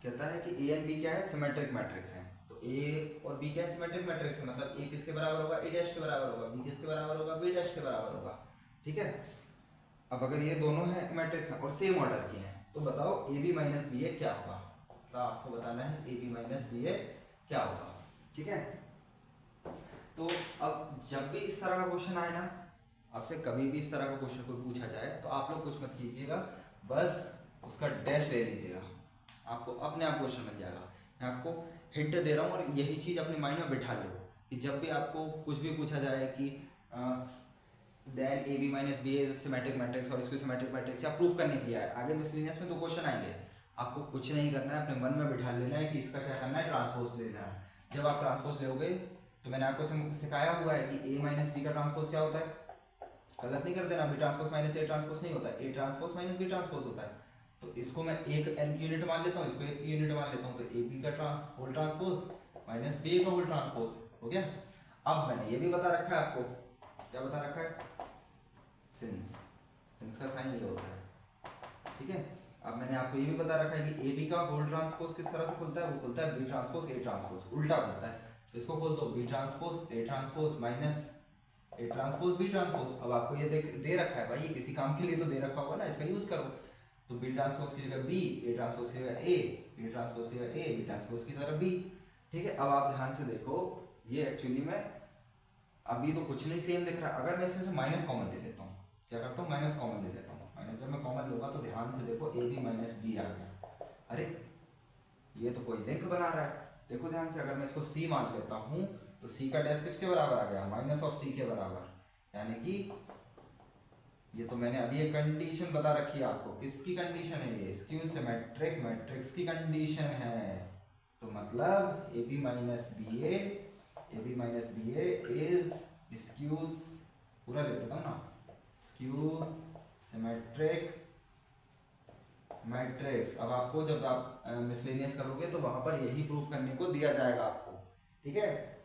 कहता है कि ए एंड बी क्या है, सिमेट्रिक मैट्रिक्स है। तो ए और बी क्या है, सिमेट्रिक मैट्रिक्स है, मतलब ए किसके बराबर होगा, ए डैश के बराबर होगा, बी किसके बराबर होगा, बी डैश के बराबर होगा। ठीक है, अब अगर ये दोनों है मैट्रिक्स हैं और सेम ऑर्डर की हैं तो बताओ ए बी माइनस बी ए क्या होगा। तो आपको बताना है ए बी माइनस बी ए क्या होगा। ठीक है, तो अब जब भी इस तरह का क्वेश्चन आए ना, आपसे कभी भी इस तरह का क्वेश्चन कोई पूछा जाए तो आप लोग कुछ मत कीजिएगा, बस उसका डैश ले लीजिएगा, आपको अपने आप क्वेश्चन मिल जाएगा। मैं आपको हिंट दे रहा हूँ और यही चीज़ अपने माइंड में बिठा लो कि जब भी आपको कुछ भी पूछा जाए कि then A B minus B is symmetric matrix और इसको सिमेट्रिक मैट्रिक्स या प्रूफ करने के लिए आए, आगे मिसलेनियस में 2 क्वेश्चन आएंगे, आपको कुछ नहीं करना है, अपने मन में बिठा लेना है कि इसका क्या करना है, ट्रांसपोज लेना है। जब आप ट्रांसपोज लोगे तो मैंने आपको सिखाया हुआ है कि ए माइनस बी का ट्रांसपोज क्या होता है, गलत नहीं कर देना, B transpose minus A transpose नहीं होता है, A transpose minus B transpose होता है। तो इसको मैं एक यूनिट मान लेता हूँ, इसको एक यूनिट मान लेता हूँ, तो ए बी का होल ट्रांसपोज माइनस बी का होल ट्रांसपोज हो गया। अब मैंने ये भी बता रखा है आपको, क्या बता रखा है, सिंस का साइन ये होता है। ठीक है, अब मैंने आपको ये भी बता रखा है कि ए बी का होल ट्रांसपोज किस तरह से खुलता है, वो खुलता है बी ट्रांसपोज ए ट्रांसपोज, उल्टा खुलता है। तो इसको खोल दो B transpose A transpose minus A transpose B transpose. अब आपको ये दे रखा है भाई, ये किसी काम के लिए तो दे रखा होगा ना, इसका यूज करो। तो बी ट्रांसपोज की जगह बी, ए ट्रांसपोज की जगह ए ट्रांसपोज की जगह ए, बी ट्रांसपोज की तरह बी। ठीक है, अब आप ध्यान से देखो, ये एक्चुअली में अभी तो कुछ नहीं सेम दिख रहा है। अगर मैं इसमें से माइनस कॉमन ले लेता हूँ, क्या करता हूँ, माइनस कॉमन ले लेता हूँ। माइनस जब मैं कॉमन लूंगा तो ध्यान से देखो ए बी माइनस बी आ गया। अरे ये तो कोई लिंक बना रहा है, देखो ध्यान से। अगर मैं इसको सी मान लेता हूँ तो सी का डैश किसके बराबर आ गया, माइनस ऑफ सी के बराबर, यानी कि ये तो मैंने अभी एक कंडीशन बता रखी है आपको। किसकी कंडीशन है ये, स्क्यू सिमेट्रिक मैट्रिक्स की कंडीशन है। तो मतलब A B minus B A is skew, पूरा ले देता हूँ ना, स्क्यू सिमेट्रिक मैट्रिक्स। अब आपको जब आप मिसलेनियस करोगे तो वहां पर यही प्रूफ करने को दिया जाएगा आपको। ठीक है,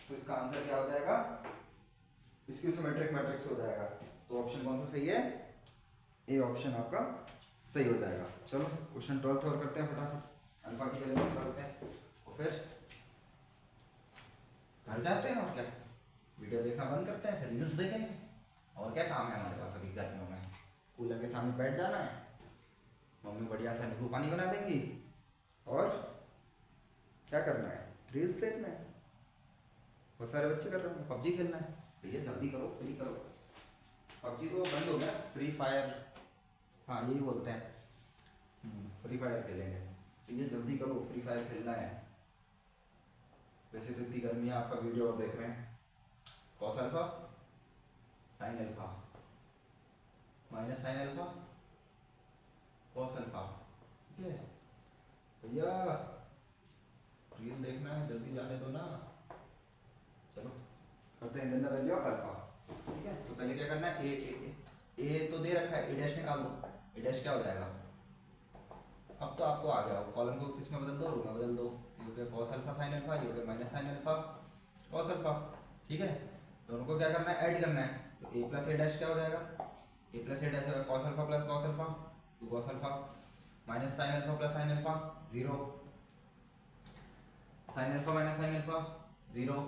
तो इसका आंसर क्या हो जाएगा, इसकी सिमेट्रिक मैट्रिक्स हो जाएगा। तो ऑप्शन कौन सा सही है, ए ऑप्शन आपका सही हो जाएगा। चलो क्वेश्चन 12 और करते हैं फटाफट, अल्फा की वैल्यू निकालते हैं और फिर घर जाते हैं। और क्या, वीडियो देखना बंद करते हैं, फिर रील्स देखेंगे। और क्या काम है हमारे पास अभी गर्मियों में, कूलर के सामने बैठ जाना है, मम्मी बढ़िया सा नींबू पानी बना देंगी और क्या करना है, रील्स देखना है। बहुत सारे बच्चे कर रहे हैं, पबजी खेलना है। भैया जल्दी करो, फ्री करो। पबजी तो बंद हो गया, फ्री फायर, हाँ यही बोलते हैं, फ्री फायर खेलेंगे। भैया जल्दी करो, फ्री फायर खेलना है। वैसे तो इतनी गर्मी है, आपका वीडियो और देख रहे हैं, cos alpha sine alpha minus sine alpha cos alpha. ठीक है भैया, रील देखना है, जल्दी जाने दो ना। चलो करते हैं द वैल्यू ऑफ अल्फा। ठीक है, तो पहले क्या करना है, ए तो दे रखा है, ए डैश निकाल दो। ए डैश क्या हो जाएगा, अब तो आपको आ गया, कॉलम को किस में बदल दो, रो में बदल दो। ये हो गया कॉस अल्फा साइन अल्फा, ये हो गया minus sine alpha cos alpha. ठीक है, दोनों को क्या करना है, ऐड करना है। तो ए प्लस ए डैश क्या हो जाएगा, ए प्लस ए डैश होगा cos alpha plus cos alpha, two cos alpha minus sine alpha plus sine alpha zero, sine alpha minus sine alpha zero,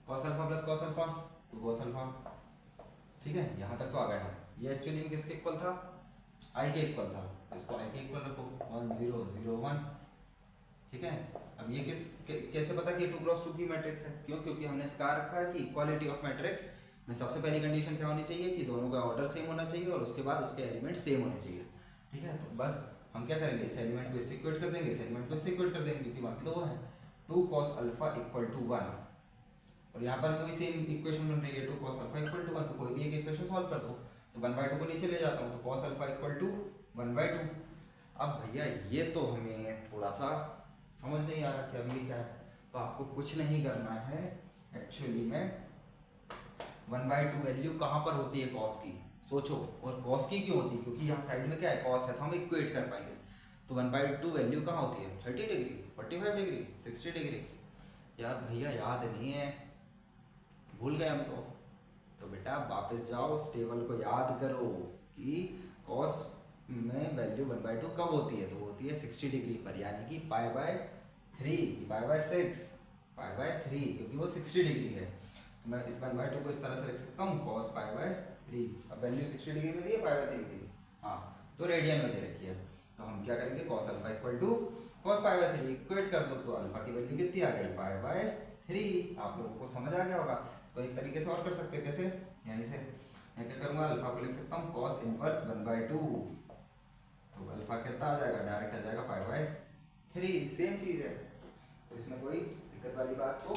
cos alpha plus cos alpha two cos alpha. ठीक है, यहाँ तक तो आ गया। ये actually में किसके इक्वल था, आई के इक्वल था, इसको आई के इक्वल रखो 1 0 0 1। ठीक है, अब ये कैसे पता कि 2 क्रॉस 2 की मैट्रिक्स है, क्यों, क्योंकि हमने इसका रखा है कि इक्वालिटी ऑफ मैट्रिक्स में सबसे पहली कंडीशन क्या होनी चाहिए कि दोनों का ऑर्डर सेम होना चाहिए और उसके बाद उसके एलिमेंट सेम होने चाहिए। ठीक है, तो बस हम क्या करेंगे, इस एलिमेंट को इससे इक्वेट कर देंगे, इस एलिमेंट को इससे इक्वेट कर देंगे, क्योंकि बाकी तो वो है 2 cos अल्फा इक्वल टू 1। और यहाँ पर वही सेम इक्वेशन बन रही है 2 cos अल्फा इक्वल टू 1, तो कोई भी एक इक्वेशन सॉल्व कर दो। तो 1/2 को नीचे ले जाता हूँ, तो cos अल्फा इक्वल टू 1/2। अब भैया ये तो हमें थोड़ा सा समझ नहीं आ रहा कि अब ये क्या है, तो आपको कुछ नहीं करना है एक्चुअली में। 1/2 वैल्यू कहाँ पर होती है कॉस की, सोचो। और कॉस की क्यों होती है, क्योंकि यहाँ साइड में क्या है, कॉस है, तो हम इक्वेट कर पाएंगे। तो 1/2 वैल्यू कहाँ होती है, 30 डिग्री, 45 डिग्री, 60 डिग्री। यार भैया याद नहीं है, भूल गए हम तो तो बेटा वापस जाओ, उस टेबल को याद करो कि कॉस में वैल्यू 1/2 कब होती है, तो होती है 60 डिग्री पर, यानी कि पाई/3, पाई/6, पाई/3, क्योंकि वो 60 डिग्री है। तो मैं इस 1/2 को इस तरह से लिख सकता हूँ कॉस पाई/3। अब वैल्यू 60 डिग्री में दी है, पाई/3 दी है, हाँ, तो रेडियन में दे रखी है। तो हम क्या करेंगे, cos alpha equal to cos पाई/3 इक्वेट कर दो, तो अल्फा की वैल्यू कितनी आ गई, पाई/3। आप लोगों को समझ आ गया होगा। इसको एक तरीके से और कर सकते हैं, कैसे, यहीं से मैं क्या करूँगा, अल्फा को लिख सकता हूँ कॉस इनवर्स 1/2, तो अल्फा कितना आ जाएगा, डायरेक्ट आ जाएगा पाई/3, सेम चीज़ है। तो इसमें कोई दिक्कत वाली बात तो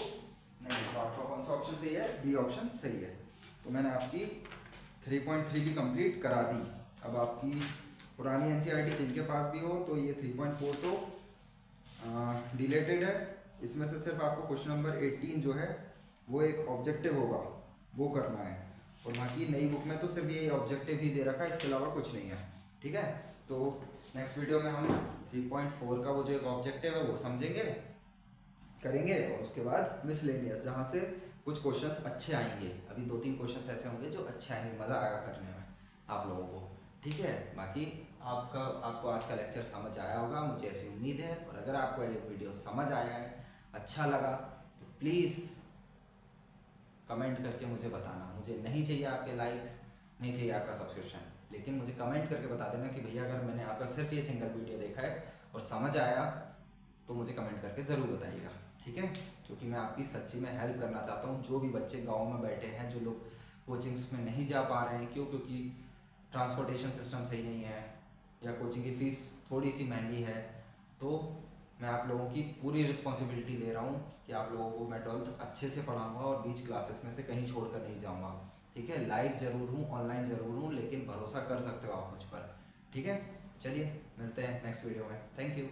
नहीं। तो आपका कौन सा ऑप्शन सही है, बी ऑप्शन सही है। तो मैंने आपकी 3.3 भी कंप्लीट करा दी। अब आपकी पुरानी एनसीईआरटी जिनके पास भी हो, तो ये 3.4 तो डिलेटेड है। इसमें से सिर्फ आपको क्वेश्चन नंबर 18 जो है वो एक ऑब्जेक्टिव होगा, वो करना है, और बाकी नई बुक में तो सिर्फ ये ऑब्जेक्टिव ही दे रखा है, इसके अलावा कुछ नहीं है, ठीक है। तो नेक्स्ट वीडियो में हम 3.4 का वो जो एक ऑब्जेक्टिव है वो समझेंगे, करेंगे, और उसके बाद मिसलेनियस, जहाँ से कुछ क्वेश्चंस अच्छे आएंगे। अभी 2-3 क्वेश्चंस ऐसे होंगे जो अच्छे आएंगे, मज़ा आएगा करने में आप लोगों को, ठीक है। बाकी आपको आज का लेक्चर समझ आया होगा, मुझे ऐसी उम्मीद है। और अगर आपको ये वीडियो समझ आया है, अच्छा लगा, तो प्लीज़ कमेंट करके मुझे बताना। मुझे नहीं चाहिए आपके लाइक्स, नहीं चाहिए आपका सब्सक्रिप्शन, लेकिन मुझे कमेंट करके बता देना कि भैया अगर मैंने आपका सिर्फ ये सिंगल वीडियो देखा है और समझ आया, तो मुझे कमेंट करके ज़रूर बताइएगा, ठीक है। क्योंकि मैं आपकी सच्ची में हेल्प करना चाहता हूँ। जो भी बच्चे गाँव में बैठे हैं, जो लोग कोचिंग्स में नहीं जा पा रहे हैं, क्यों, क्योंकि ट्रांसपोर्टेशन सिस्टम सही नहीं है, या कोचिंग की फ़ीस थोड़ी सी महंगी है, तो मैं आप लोगों की पूरी रिस्पॉन्सिबिलिटी ले रहा हूँ कि आप लोगों को मैं 12th अच्छे से पढ़ाऊँगा और बीच क्लासेस में से कहीं छोड़ कर नहीं जाऊँगा, ठीक है। लाइव ज़रूर हूँ, ऑनलाइन ज़रूर हूँ, लेकिन भरोसा कर सकते हो आप मुझ पर, ठीक है। चलिए मिलते हैं नेक्स्ट वीडियो में, थैंक यू।